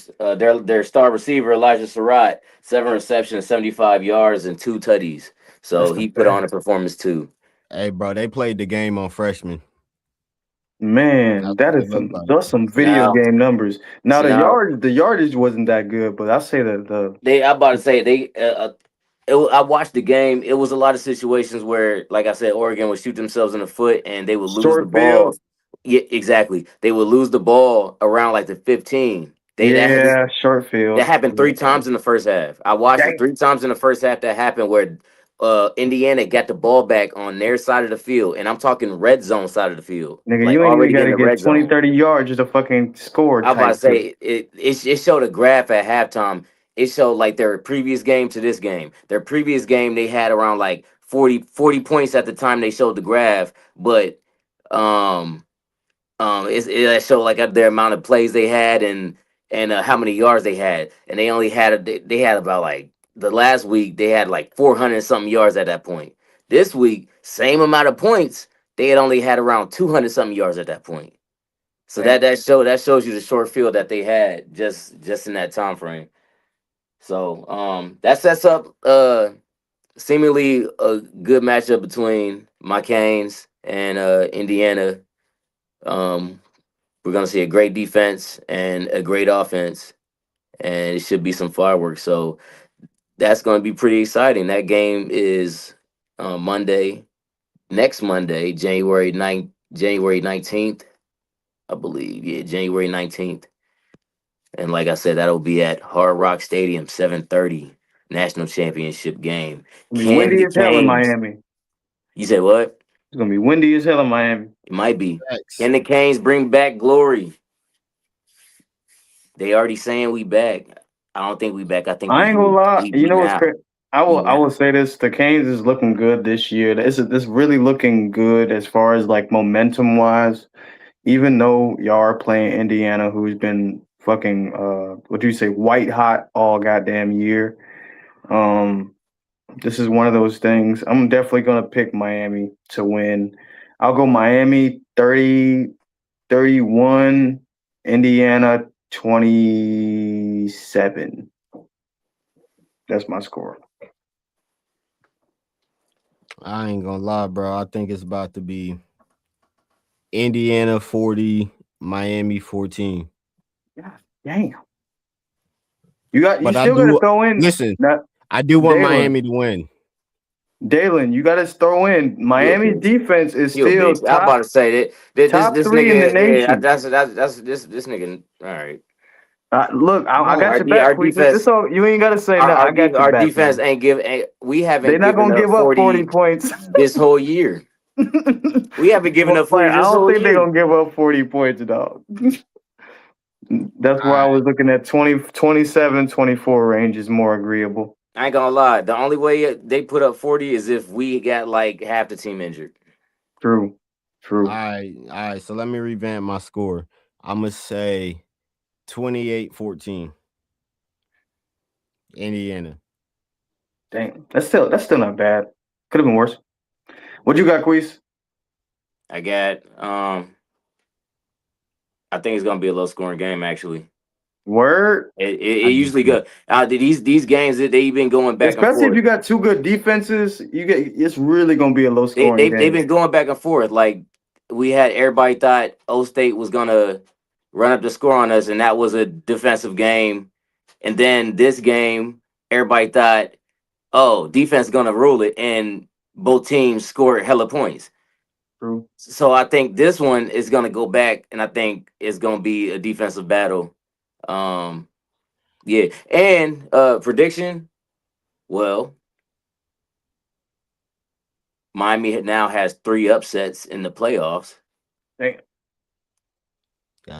[SPEAKER 3] Their star receiver Elijah Surratt, 7 receptions, 75 yards, and 2 tutties. So he put on a performance too.
[SPEAKER 2] Hey, bro, they played the game on freshmen.
[SPEAKER 1] Man, that's some video game numbers. Now the yardage wasn't that good, but I say that
[SPEAKER 3] I watched the game. It was a lot of situations where, like I said, Oregon would shoot themselves in the foot and they would lose the ball. Yeah, exactly. They would lose the ball around like the 15.
[SPEAKER 1] Short field.
[SPEAKER 3] That happened 3 times in the first half. I watched it 3 times in the first half. That happened where Indiana got the ball back on their side of the field, and I'm talking red zone side of the field.
[SPEAKER 1] Nigga, like, you ain't even got to get 20, 30 yards just to fucking score.
[SPEAKER 3] I'm about to say, it showed a graph at halftime. It showed like their previous game to this game. Their previous game, they had around like 40 points at the time they showed the graph, but it showed like their amount of plays they had and how many yards they had, and they only had they had about like the last week they had like 400 something yards at that point. This week, same amount of points, they had only had around 200 something yards at that point. So that shows you the short field that they had just in that time frame. So that sets up seemingly a good matchup between my Canes and Indiana. We're gonna see a great defense and a great offense, and it should be some fireworks. So that's gonna be pretty exciting. That game is next Monday, January 19th, I believe. Yeah, January 19th. And like I said, that'll be at Hard Rock Stadium, 7:30, national championship game.
[SPEAKER 1] It's gonna be windy as hell in Miami.
[SPEAKER 3] You said what?
[SPEAKER 1] It's gonna be windy as hell in Miami.
[SPEAKER 3] It might be. Can the Canes bring back glory? They already saying we back. I don't think we back. I think
[SPEAKER 1] I ain't gonna lie. You know what's crazy? I will say this: the Canes is looking good this year. This really looking good as far as like momentum wise. Even though y'all are playing Indiana, who's been fucking what do you say, white hot all goddamn year. This is one of those things. I'm definitely gonna pick Miami to win. I'll go Miami 30-31, Indiana 27. That's my score.
[SPEAKER 2] I ain't gonna lie, bro. I think it's about to be Indiana 40, Miami 14.
[SPEAKER 1] God damn. You still gotta throw in.
[SPEAKER 2] Listen, I do want Miami to win.
[SPEAKER 1] Dalen, you gotta throw in Miami's defense is still top.
[SPEAKER 3] I'm about to say that
[SPEAKER 1] top
[SPEAKER 3] this
[SPEAKER 1] 3
[SPEAKER 3] nigga,
[SPEAKER 1] in the nation.
[SPEAKER 3] Yeah, that's this nigga. All right.
[SPEAKER 1] Look, I got your back. So you ain't gotta say that. I got your back.
[SPEAKER 3] Our defense we haven't.
[SPEAKER 1] They're not gonna give up 40 points
[SPEAKER 3] this whole year. We haven't given up 40.
[SPEAKER 1] I don't think they're gonna give up 40 points, dog. That's why I was looking at 27, 24 range is more agreeable.
[SPEAKER 3] I ain't gonna lie. The only way they put up 40 is if we got like half the team injured.
[SPEAKER 1] True.
[SPEAKER 2] All right. So let me revamp my score. I'm gonna say 28-14. Indiana.
[SPEAKER 1] Dang, that's still not bad. Could have been worse. What you got, Queez?
[SPEAKER 3] I got I think it's gonna be a low scoring game actually.
[SPEAKER 1] Word.
[SPEAKER 3] It usually go. These games they've been going back and
[SPEAKER 1] Especially if
[SPEAKER 3] forth.
[SPEAKER 1] you got two good defenses, it's really gonna be a low scoring game.
[SPEAKER 3] They've been going back and forth. Like everybody thought O State was gonna run up the score on us, and that was a defensive game. And then this game, everybody thought, oh, defense gonna rule it, and both teams scored hella points.
[SPEAKER 1] True.
[SPEAKER 3] So I think this one is gonna go back, and I think it's gonna be a defensive battle. Yeah, and prediction. Well, Miami now has 3 upsets in the playoffs.
[SPEAKER 1] Damn.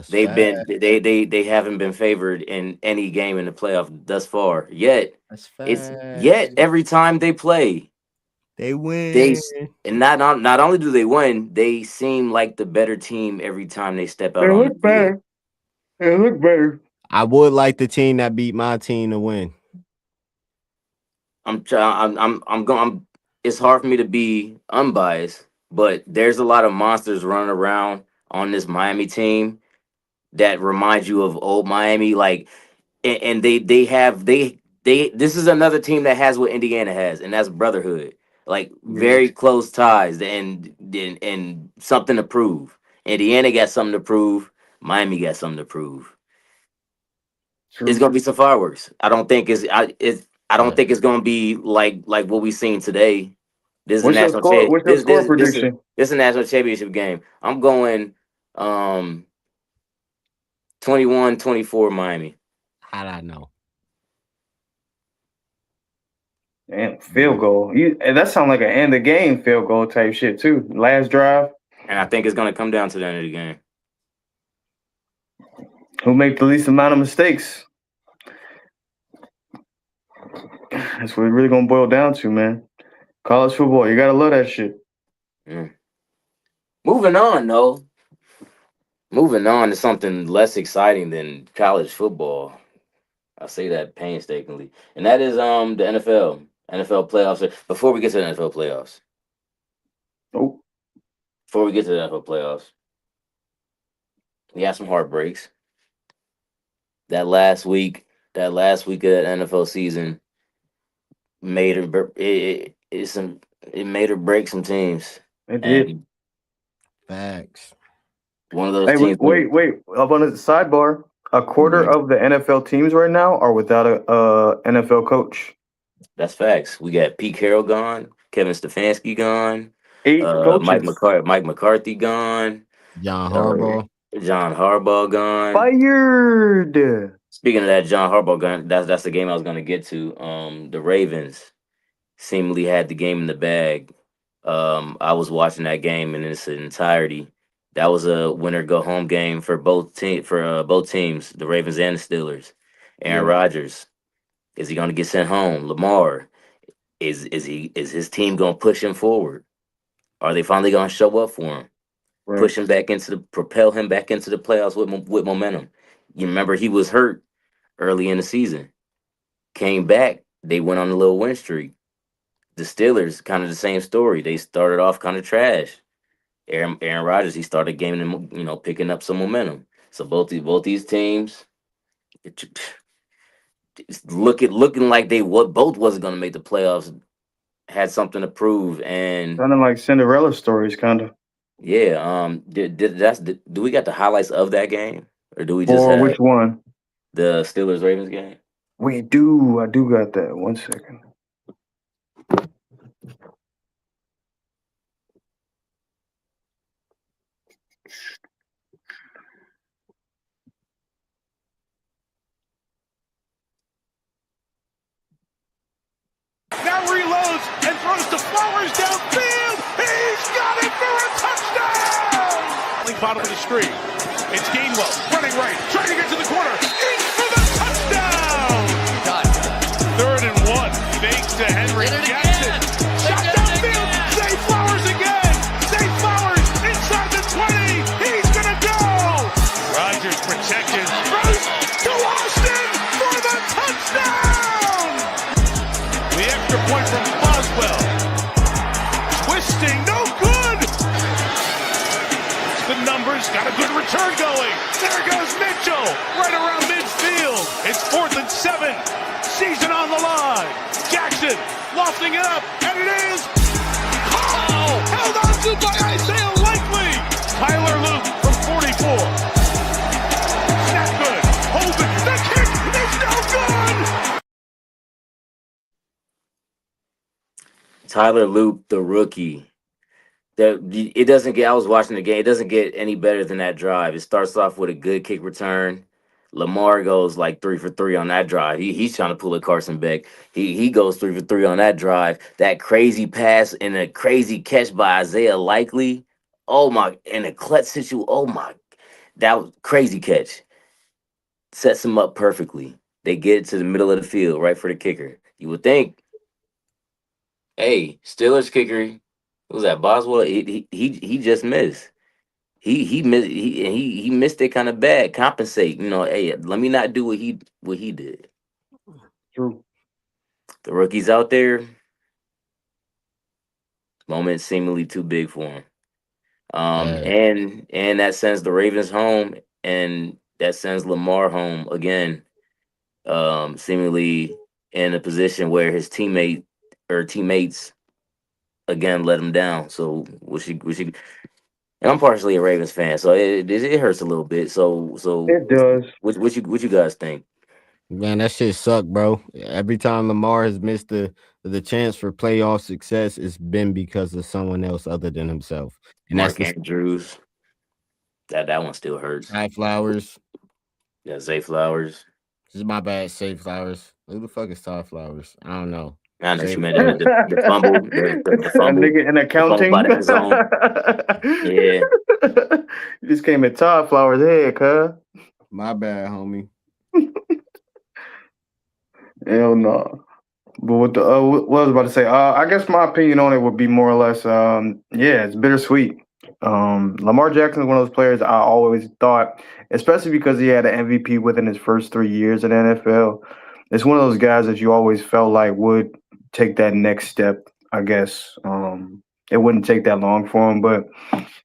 [SPEAKER 3] They've been they haven't been favored in any game in the playoff thus far. Yet every time they play,
[SPEAKER 2] they win.
[SPEAKER 3] And not only do they win, they seem like the better team every time they step out.
[SPEAKER 1] They look better. They look better.
[SPEAKER 2] I would like the team that beat my team to win.
[SPEAKER 3] I'm going. It's hard for me to be unbiased, but there's a lot of monsters running around on this Miami team that remind you of old Miami. Like, and they this is another team that has what Indiana has, and that's brotherhood. Like very close ties and something to prove. Indiana got something to prove. Miami got something to prove.
[SPEAKER 1] True.
[SPEAKER 3] It's gonna be some fireworks. I don't think it's gonna be like what we seen today. This is
[SPEAKER 1] What's your score prediction?
[SPEAKER 3] This is a national championship game. I'm going 21-24 Miami.
[SPEAKER 2] How'd I know?
[SPEAKER 1] Damn, field goal. And that sounds like an end of game field goal type shit too. Last drive.
[SPEAKER 3] And I think it's gonna come down to the end of the game.
[SPEAKER 1] Who make the least amount of mistakes? That's what it's really gonna boil down to, man. College football, you gotta love that shit.
[SPEAKER 3] Moving on, though. Moving on to something less exciting than college football. I say that painstakingly, and that is the NFL playoffs. Before we get to the NFL playoffs, we had some heartbreaks. That last week of the NFL season made or break some teams.
[SPEAKER 1] It did.
[SPEAKER 3] And
[SPEAKER 2] Facts.
[SPEAKER 3] one of those teams.
[SPEAKER 1] Wait. Up on the sidebar, a quarter of the NFL teams right now are without a NFL coach.
[SPEAKER 3] That's facts. We got Pete Carroll gone, Kevin Stefanski gone,
[SPEAKER 1] 8 coaches.
[SPEAKER 3] Mike McCarthy gone,
[SPEAKER 2] John Harbaugh
[SPEAKER 3] gone.
[SPEAKER 1] Fired.
[SPEAKER 3] Speaking of that, John Harbaugh gone. That's the game I was gonna get to. The Ravens seemingly had the game in the bag. I was watching that game in its entirety. That was a winner go home game for both teams, the Ravens and the Steelers. Aaron Rodgers, is he going to get sent home? Lamar, is his team going to push him forward? Are they finally going to show up for him? Right. Propel him back into the playoffs with momentum. You remember he was hurt early in the season. Came back, they went on a little win streak. The Steelers, kind of the same story. They started off kind of trash. Aaron Rodgers, he started gaining, picking up some momentum. So both these teams, it's looking like both wasn't going to make the playoffs. Had something to prove, and
[SPEAKER 1] sounding like Cinderella stories, kind of.
[SPEAKER 3] Yeah. Do we got the highlights of that game, or do we just have
[SPEAKER 1] which one?
[SPEAKER 3] The Steelers Ravens game?
[SPEAKER 1] We do. I do got that. 1 second.
[SPEAKER 8] Now reloads and throws to Flowers downfield. He's got it for a touchdown! Bottom of the screen. It's Gainwell running right, trying to get to the corner. In for the touchdown!
[SPEAKER 9] Got it.
[SPEAKER 8] 3rd and 1. Fake to Henry Jackson. Shot downfield. Zay Flowers again. Zay Flowers inside the 20. He's gonna go. Rodgers protected. Throws to Austin for the touchdown! The extra point from Boswell. Twisting, no good! The numbers got a good return going. There goes Mitchell, right around midfield. It's 4th and 7. Season on the line. Jackson lofting it up, and it is. Oh! Held on to by Isaiah Likely. Tyler Luke from 44. Snap good. Hold it. The kick is no good.
[SPEAKER 3] Tyler Loop, the rookie. It doesn't get. I was watching the game. It doesn't get any better than that drive. It starts off with a good kick return. Lamar goes like 3 for 3 on that drive. He's trying to pull a Carson Beck. He goes 3 for 3 on that drive. That crazy pass and a crazy catch by Isaiah Likely. Oh my! In a clutch situation. Oh my! That was crazy catch. Sets him up perfectly. They get it to the middle of the field, right for the kicker. You would think, hey, Steelers kicker. What was that Boswell? He just missed. He missed it kind of bad. Compensate, Hey, let me not do what he did.
[SPEAKER 1] True.
[SPEAKER 3] The rookies out there, moment seemingly too big for him. And that sends the Ravens home, and that sends Lamar home again. Seemingly in a position where his teammates again let him down. So was she? And I'm partially a Ravens fan, so it hurts a little bit. So
[SPEAKER 1] It does.
[SPEAKER 3] what you guys think?
[SPEAKER 2] Man, that shit suck, bro. Every time Lamar has missed the chance for playoff success, it's been because of someone else other than himself. And
[SPEAKER 3] Mark
[SPEAKER 2] that's
[SPEAKER 3] Andrews. That one still hurts.
[SPEAKER 2] Zay Flowers.
[SPEAKER 3] Yeah, Zay Flowers.
[SPEAKER 2] This is my bad, Zay Flowers. Who the fuck is Ty Flowers? I don't know.
[SPEAKER 3] I know
[SPEAKER 2] Zay
[SPEAKER 3] you meant the fumble. The
[SPEAKER 1] A
[SPEAKER 3] fumble.
[SPEAKER 1] nigga in
[SPEAKER 3] The fumble
[SPEAKER 1] accounting.
[SPEAKER 3] by the end zone. Yeah.
[SPEAKER 1] You just came at Todd Flowers' head, cuz.
[SPEAKER 2] My bad, homie.
[SPEAKER 1] Hell no. But what I was about to say, I guess my opinion on it would be more or less, it's bittersweet. Lamar Jackson is one of those players I always thought, especially because he had an MVP within his first 3 years in the NFL. It's one of those guys that you always felt like would take that next step, I guess. It wouldn't take that long for him, but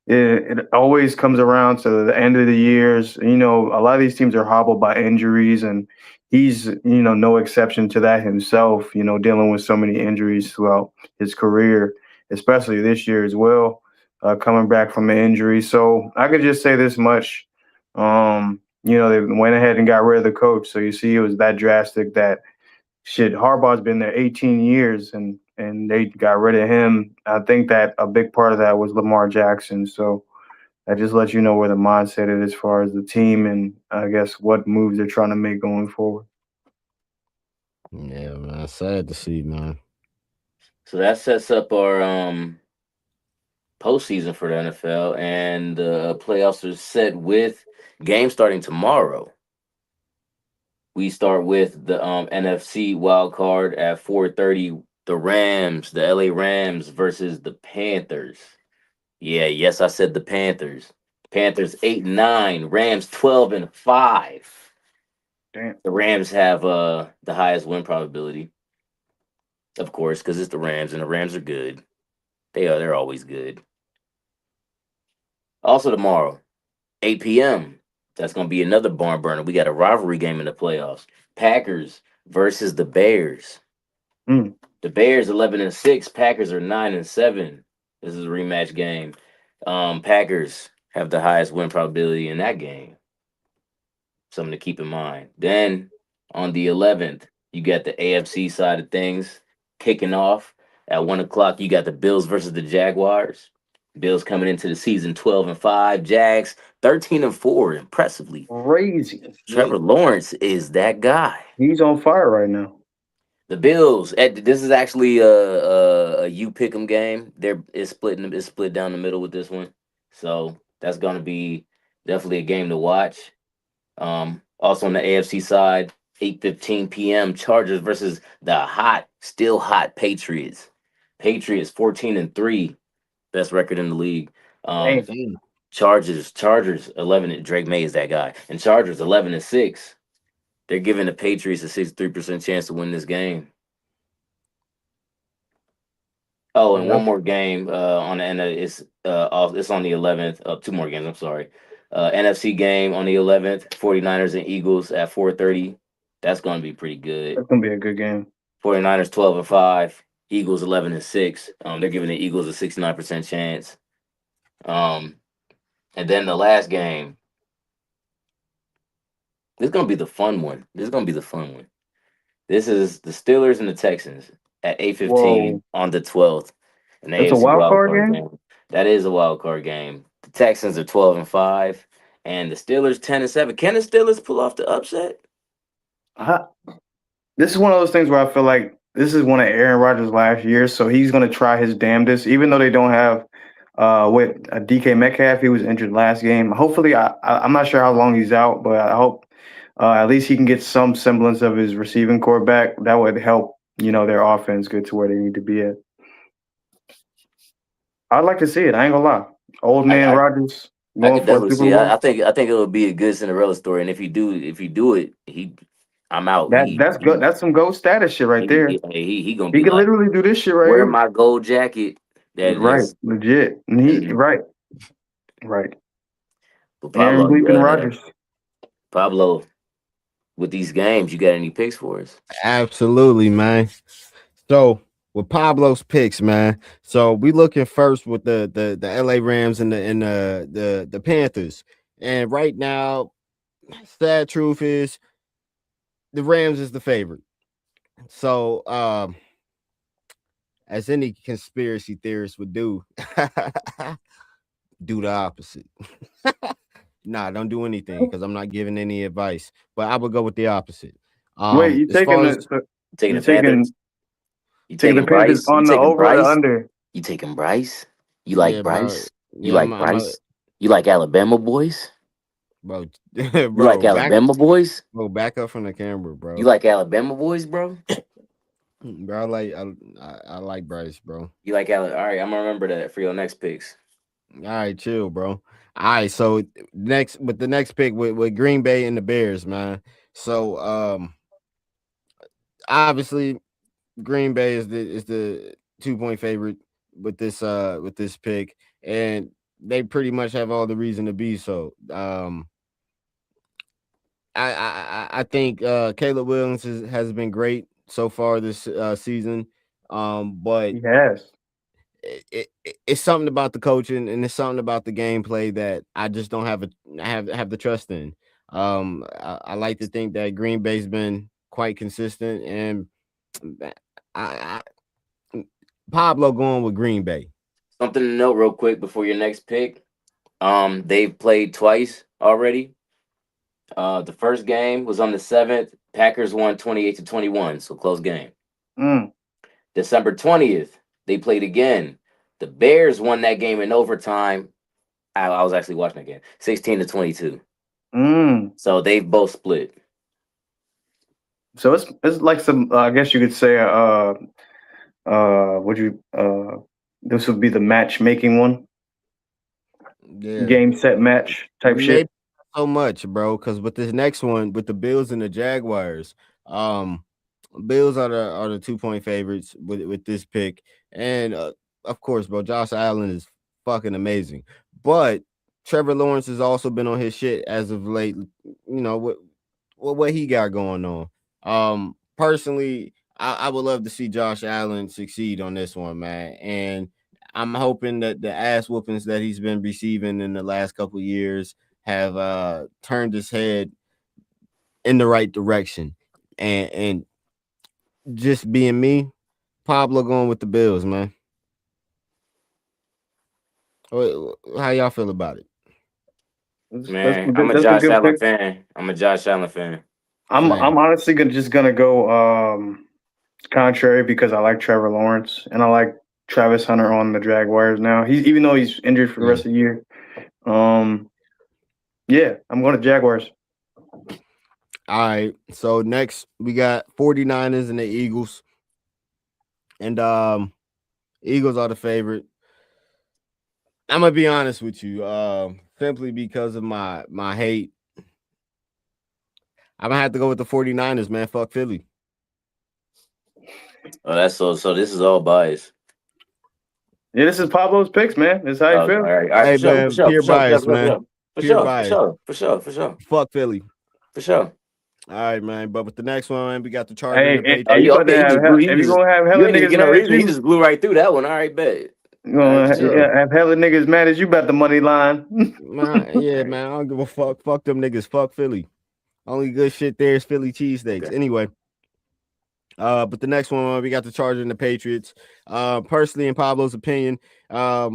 [SPEAKER 1] it always comes around to the end of the years. A lot of these teams are hobbled by injuries, and he's, no exception to that himself, dealing with so many injuries throughout his career, especially this year as well, coming back from an injury. So I could just say this much. They went ahead and got rid of the coach. So you see, it was that drastic that shit. Harbaugh's been there 18 years and they got rid of him. I think that a big part of that was Lamar Jackson. So that just lets you know where the mindset is as far as the team and I guess what moves they're trying to make going forward.
[SPEAKER 2] Yeah, man. Sad to see, man.
[SPEAKER 3] So that sets up our postseason for the NFL, and the playoffs are set with games starting tomorrow. We start with the NFC wild card at 4:30. The LA Rams versus the Panthers. Yeah, yes, I said the Panthers. Panthers 8-9, Rams 12-5.
[SPEAKER 1] Damn.
[SPEAKER 3] The Rams have the highest win probability, of course, because it's the Rams, and the Rams are good. They're always good. Also tomorrow, 8 p.m. That's going to be another barn burner. We got a rivalry game in the playoffs. Packers versus the Bears. The Bears 11-6. Packers are 9-7. This is a rematch game. Packers have the highest win probability in that game. Something to keep in mind. Then on the 11th, you got the AFC side of things kicking off at 1 o'clock. You got the Bills versus the Jaguars. Bills coming into the season 12-5. Jags 13-4. Impressively.
[SPEAKER 1] Crazy.
[SPEAKER 3] Trevor Lawrence is that guy.
[SPEAKER 1] He's on fire right now.
[SPEAKER 3] The Bills. This is actually a you pick 'em game. It's split down the middle with this one, so that's gonna be definitely a game to watch. Also on the AFC side, 8:15 p.m. Chargers versus the still hot Patriots. Patriots 14-3, best record in the league. Chargers 11. Drake May is that guy, and Chargers 11-6. They're giving the Patriots a 63% chance to win this game. Oh, and one more game on the end. It's on the 11th. 2 more games. I'm sorry. NFC game on the 11th. 49ers and Eagles at 4:30. That's going to be pretty good.
[SPEAKER 1] That's gonna be a good game.
[SPEAKER 3] 49ers 12-5, Eagles 11-6. They're giving the Eagles a 69% chance. And then the last game. This is gonna be the fun one. This is the Steelers and the Texans at 8:15 on the 12th, an
[SPEAKER 1] That's a
[SPEAKER 3] AFC
[SPEAKER 1] wild
[SPEAKER 3] wild
[SPEAKER 1] card
[SPEAKER 3] card
[SPEAKER 1] game.
[SPEAKER 3] game. That is a wild card game. The Texans are 12-5, and the Steelers 10-7. Can the Steelers pull off the upset?
[SPEAKER 1] This is one of those things where I feel like this is one of Aaron Rodgers' last years, so he's going to try his damnedest, even though they don't have with DK Metcalf. He was injured last game. Hopefully, I'm not sure how long he's out, but I hope at least he can get some semblance of his receiving core back. That would help, their offense get to where they need to be at. I'd like to see it. I ain't gonna lie. Old man Rodgers
[SPEAKER 3] I
[SPEAKER 1] going
[SPEAKER 3] could
[SPEAKER 1] for a
[SPEAKER 3] definitely
[SPEAKER 1] Super
[SPEAKER 3] see.
[SPEAKER 1] Bowl.
[SPEAKER 3] I think it would be a good Cinderella story, and if you do it, I'm out.
[SPEAKER 1] That's good. That's some gold status shit right there.
[SPEAKER 3] He gonna
[SPEAKER 1] He
[SPEAKER 3] be
[SPEAKER 1] can
[SPEAKER 3] like,
[SPEAKER 1] literally do this shit right
[SPEAKER 3] wear
[SPEAKER 1] here.
[SPEAKER 3] my gold jacket.
[SPEAKER 1] Right, legit. And right.
[SPEAKER 3] But
[SPEAKER 1] Aaron Bleeping Rodgers.
[SPEAKER 3] Pablo, with these games, you got any picks for us?
[SPEAKER 2] Absolutely, man. So with Pablo's picks, man. So we looking first with the LA Rams and the Panthers. And right now, sad truth is the Rams is the favorite. So as any conspiracy theorist would do, do the opposite. Nah, don't do anything because I'm not giving any advice. But I would go with the opposite.
[SPEAKER 1] Wait, you taking the
[SPEAKER 3] Panthers?
[SPEAKER 1] You taking the Panthers on the over or the under?
[SPEAKER 3] You taking Bryce? You like Bryce? You
[SPEAKER 2] Yeah,
[SPEAKER 3] like Bryce? You like Alabama boys?
[SPEAKER 2] Bro,
[SPEAKER 3] you like Alabama boys?
[SPEAKER 2] Bro, back up from the camera, bro.
[SPEAKER 3] You like Alabama boys, bro?
[SPEAKER 2] Bro, I like Bryce, bro.
[SPEAKER 3] You like All right, I'm gonna remember that for your next picks.
[SPEAKER 2] All right, chill, bro. All right, so the next pick with Green Bay and the Bears, man. So obviously Green Bay is the 2-point favorite with this pick, and they pretty much have all the reason to be so. I think Caleb Williams has been great so far this season, but
[SPEAKER 1] he has.
[SPEAKER 2] It's something about the coaching and it's something about the gameplay that I just don't have the trust in. I like to think that Green Bay's been quite consistent, and Pablo going with Green Bay.
[SPEAKER 3] Something to note real quick before your next pick. They've played twice already. The first game was on the 7th. Packers won 28-21, so close game. December 20th, they played again. The Bears won that game in overtime. I was actually watching that game, 16-22. So they've both split.
[SPEAKER 1] So it's like some, I guess you could say, this would be the matchmaking one.
[SPEAKER 2] Yeah.
[SPEAKER 1] Game set match type shit.
[SPEAKER 2] So much, bro, because with this next one, with the Bills and the Jaguars, Bills are the 2-point favorites with this pick, and of course, bro, Josh Allen is fucking amazing, but Trevor Lawrence has also been on his shit as of late. You know what he got going on. Personally, I would love to see Josh Allen succeed on this one, man, and I'm hoping that the ass whoopings that he's been receiving in the last couple of years have turned his head in the right direction, and just being me, Pablo going with the Bills, man. How y'all feel about it?
[SPEAKER 3] Man, I'm a Josh Allen fan.
[SPEAKER 1] I'm honestly just gonna go contrary because I like Trevor Lawrence and I like Travis Hunter on the Jaguars now. Even though he's injured for the rest of the year. Yeah, I'm going to Jaguars.
[SPEAKER 2] All right. So next we got 49ers and the Eagles. And Eagles are the favorite. I'm gonna be honest with you. Simply because of my hate. I'm gonna have to go with the 49ers, man. Fuck Philly.
[SPEAKER 3] Oh, that's so this is all bias.
[SPEAKER 1] Yeah, this is Pablo's picks, man. This is how you feel.
[SPEAKER 3] All right,
[SPEAKER 2] Pure bias, man.
[SPEAKER 3] For sure.
[SPEAKER 2] Fuck Philly.
[SPEAKER 3] For sure.
[SPEAKER 2] All right, man. But with the next one, we got the Chargers and the
[SPEAKER 1] Hey,
[SPEAKER 2] Patriots.
[SPEAKER 1] you about to
[SPEAKER 3] Okay,
[SPEAKER 1] have if you gonna have
[SPEAKER 3] you
[SPEAKER 1] hella
[SPEAKER 3] ain't even
[SPEAKER 1] niggas
[SPEAKER 3] get no
[SPEAKER 1] mad at
[SPEAKER 3] reason. He
[SPEAKER 1] you,
[SPEAKER 3] just blew right through that one. All right, bet.
[SPEAKER 1] you gonna
[SPEAKER 3] For sure.
[SPEAKER 1] have hella niggas mad at you about the money line.
[SPEAKER 2] Yeah, man. I don't give a fuck. Fuck them niggas. Fuck Philly. Only good shit there is Philly cheesesteaks.
[SPEAKER 3] Okay.
[SPEAKER 2] Anyway. But the next one, we got the Chargers and the Patriots. Personally, in Pablo's opinion, I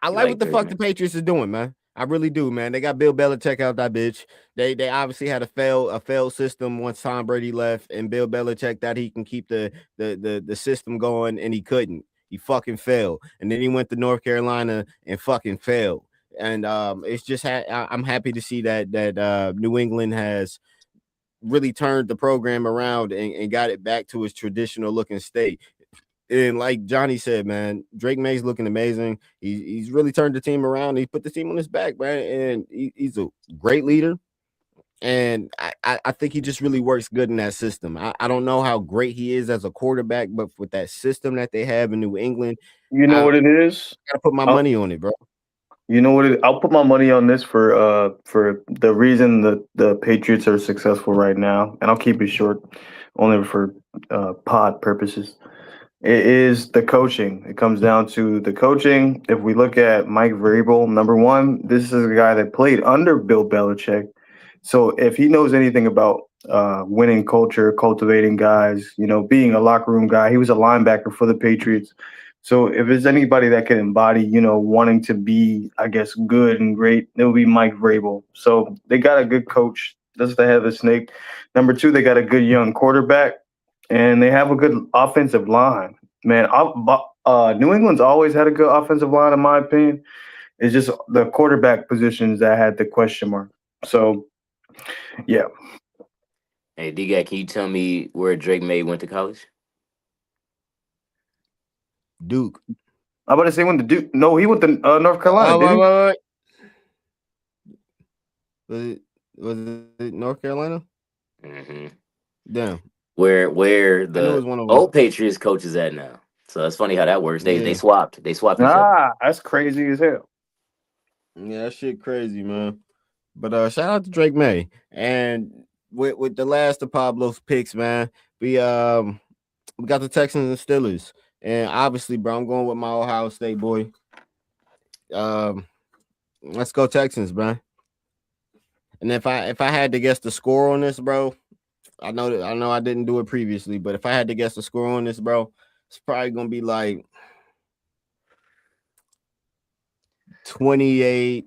[SPEAKER 2] like what the fuck the Patriots is doing, man. I really do, man. They got Bill Belichick out that bitch. They obviously had a failed system once Tom Brady left, and Bill Belichick thought he can keep the system going, and he couldn't. He fucking failed, and then he went to North Carolina and fucking failed. And it's just I'm happy to see that New England has really turned the program around and got it back to its traditional looking state. And like Johnny said, man, Drake May's looking amazing. He's really turned the team around. He put the team on his back, man, and he's a great leader. And I think he just really works good in that system. I don't know how great he is as a quarterback, but with that system that they have in New England,
[SPEAKER 1] You know what it is?
[SPEAKER 2] I gotta put my money on it, bro.
[SPEAKER 1] You know what? I'll put my money on this for the reason that the Patriots are successful right now, and I'll keep it short, only for pod purposes. It is the coaching. It comes down to the coaching. If we look at Mike Vrabel, number one, this is a guy that played under Bill Belichick, so if he knows anything about winning culture, cultivating guys, being a locker room guy, he was a linebacker for the Patriots. So if there's anybody that can embody, wanting to be, I guess, good and great, it would be Mike Vrabel. So they got a good coach. That's the head of the snake. Number two, they got a good young quarterback, and they have a good offensive line. Man, New England's always had a good offensive line, in my opinion. It's just the quarterback positions that had the question mark. So, yeah.
[SPEAKER 3] Hey, D-Guy, can you tell me where Drake May went to college?
[SPEAKER 2] Duke.
[SPEAKER 1] I'm about to say went to Duke. No, he went to North Carolina.
[SPEAKER 2] Wait. Was it North Carolina?
[SPEAKER 3] Mm-hmm.
[SPEAKER 2] Damn.
[SPEAKER 3] Where the old Patriots coach is at now. So it's funny how that works. They swapped. They swapped each other.
[SPEAKER 1] That's crazy as hell.
[SPEAKER 2] Yeah, that shit crazy, man. But shout out to Drake May. And with the last of Pablo's picks, man, we got the Texans and Steelers. And obviously, bro, I'm going with my Ohio State boy. Let's go Texans, bro. And if I had to guess the score on this, bro, I know I didn't do it previously, but if I had to guess the score on this, bro, it's probably gonna be like 28-8.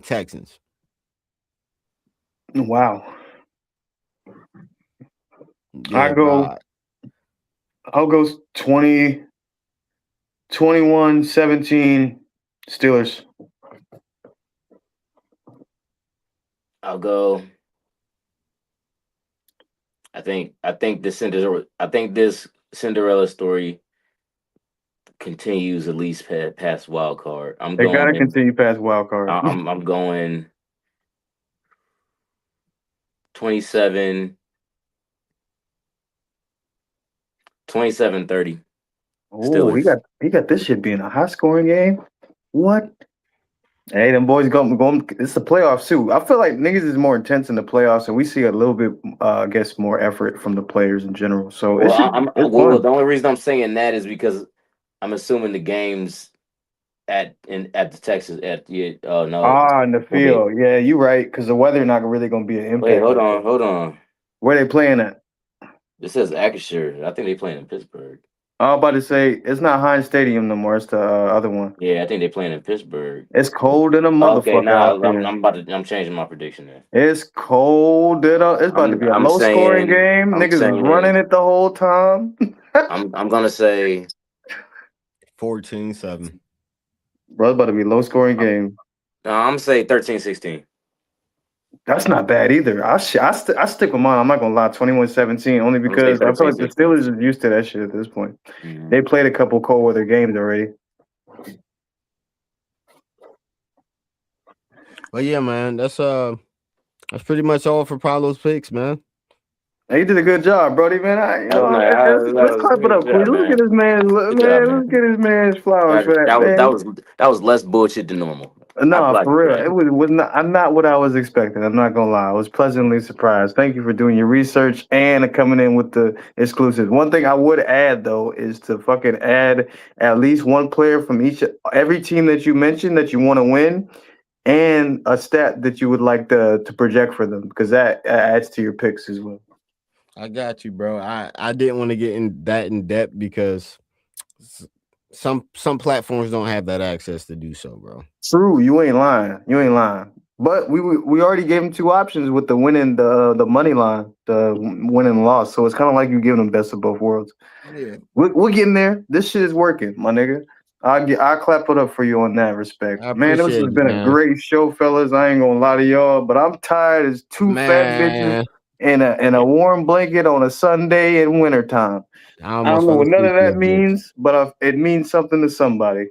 [SPEAKER 2] Texans.
[SPEAKER 1] Wow.
[SPEAKER 2] Yeah,
[SPEAKER 1] I'll go 20, 21, 17 Steelers.
[SPEAKER 3] I'll go. I think this Cinderella story continues at least past wild card.
[SPEAKER 1] They gotta continue past wild card.
[SPEAKER 3] I'm going 27-30.
[SPEAKER 1] Oh, he got this shit being a high scoring game. What? Hey, them boys going. It's the playoffs too. I feel like niggas is more intense in the playoffs, and we see a little bit, I guess, more effort from the players in general. So it's fun.
[SPEAKER 3] The only reason I'm saying that is because I'm assuming the games at the Texas in
[SPEAKER 1] the field. Yeah, you're right, because the weather not really gonna be an impact.
[SPEAKER 3] Wait, hold on.
[SPEAKER 1] Where they playing at?
[SPEAKER 3] It says Acrisure. I think they playing in Pittsburgh.
[SPEAKER 1] I was about to say it's not Heinz Stadium no more. It's the other one.
[SPEAKER 3] Yeah, I think they're playing in Pittsburgh.
[SPEAKER 1] It's cold in a motherfucker.
[SPEAKER 3] Okay, now I'm changing my prediction there.
[SPEAKER 1] It's cold. It's about to be a low scoring game. Niggas is running it the whole time.
[SPEAKER 3] I'm gonna say
[SPEAKER 2] 14-7.
[SPEAKER 1] Bro, it's about to be a low scoring game.
[SPEAKER 3] No, I'm gonna say 13-16.
[SPEAKER 1] That's not bad either. I stick with mine. I'm not gonna lie, 21-17, only because I feel like the Steelers are used to that shit at this point. Mm-hmm. They played a couple cold weather games already.
[SPEAKER 2] Well, yeah, man, that's pretty much all for Paulo's picks, man.
[SPEAKER 1] He did a good job, Brody, man. Let's clap it up, Queen. Look at this man, man. Look at this man's flowers for that, man.
[SPEAKER 3] That was less bullshit than normal.
[SPEAKER 1] No, for real. It was not what I was expecting. I'm not gonna lie. I was pleasantly surprised. Thank you for doing your research and coming in with the exclusives. One thing I would add though is to fucking add at least one player from every team that you mentioned that you want to win, and a stat that you would like to project for them, because that adds to your picks as well.
[SPEAKER 2] I got you, bro. I didn't want to get in depth because some platforms don't have that access to do so, bro.
[SPEAKER 1] True, you ain't lying. But we already gave him two options with the winning the money line, the win and loss. So it's kind of like you giving them best of both worlds.
[SPEAKER 2] Yeah,
[SPEAKER 1] we're getting there. This shit is working, my nigga. I'll clap it up for you on that respect. Man, this has been a great show, fellas. I ain't gonna lie to y'all, but I'm tired as two fat bitches in a warm blanket on a Sunday in wintertime. I don't know what none of that means, but it means something to somebody.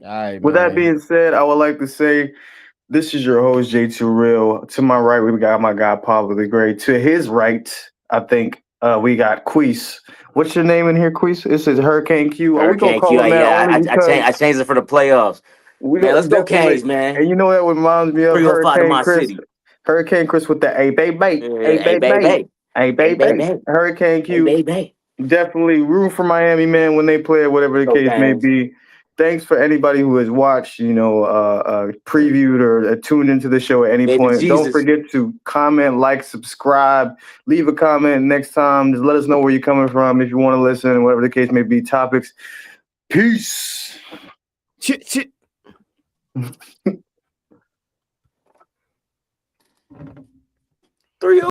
[SPEAKER 2] All right,
[SPEAKER 1] with that being said, I would like to say this is your host, J2 Real. To my right, we got my guy, Pablo the Great. To his right, I think we got Queese. What's your name in here, Queese? It says Hurricane Q. Are we going to call him that?
[SPEAKER 3] I changed it for the playoffs. Man, let's go Canes, man.
[SPEAKER 1] And you know what reminds me of Hurricane Chris?
[SPEAKER 3] City.
[SPEAKER 1] Hurricane Chris with the A baby. A baby. Hurricane Q. Definitely root for Miami, man, when they play, whatever the case may be. Thanks for anybody who has watched, previewed or tuned into the show at any point. Don't forget to comment, like, subscribe, leave a comment next time. Just let us know where you're coming from if you want to listen, whatever the case may be. Topics. Peace.
[SPEAKER 2] Shit.
[SPEAKER 3] 3-0.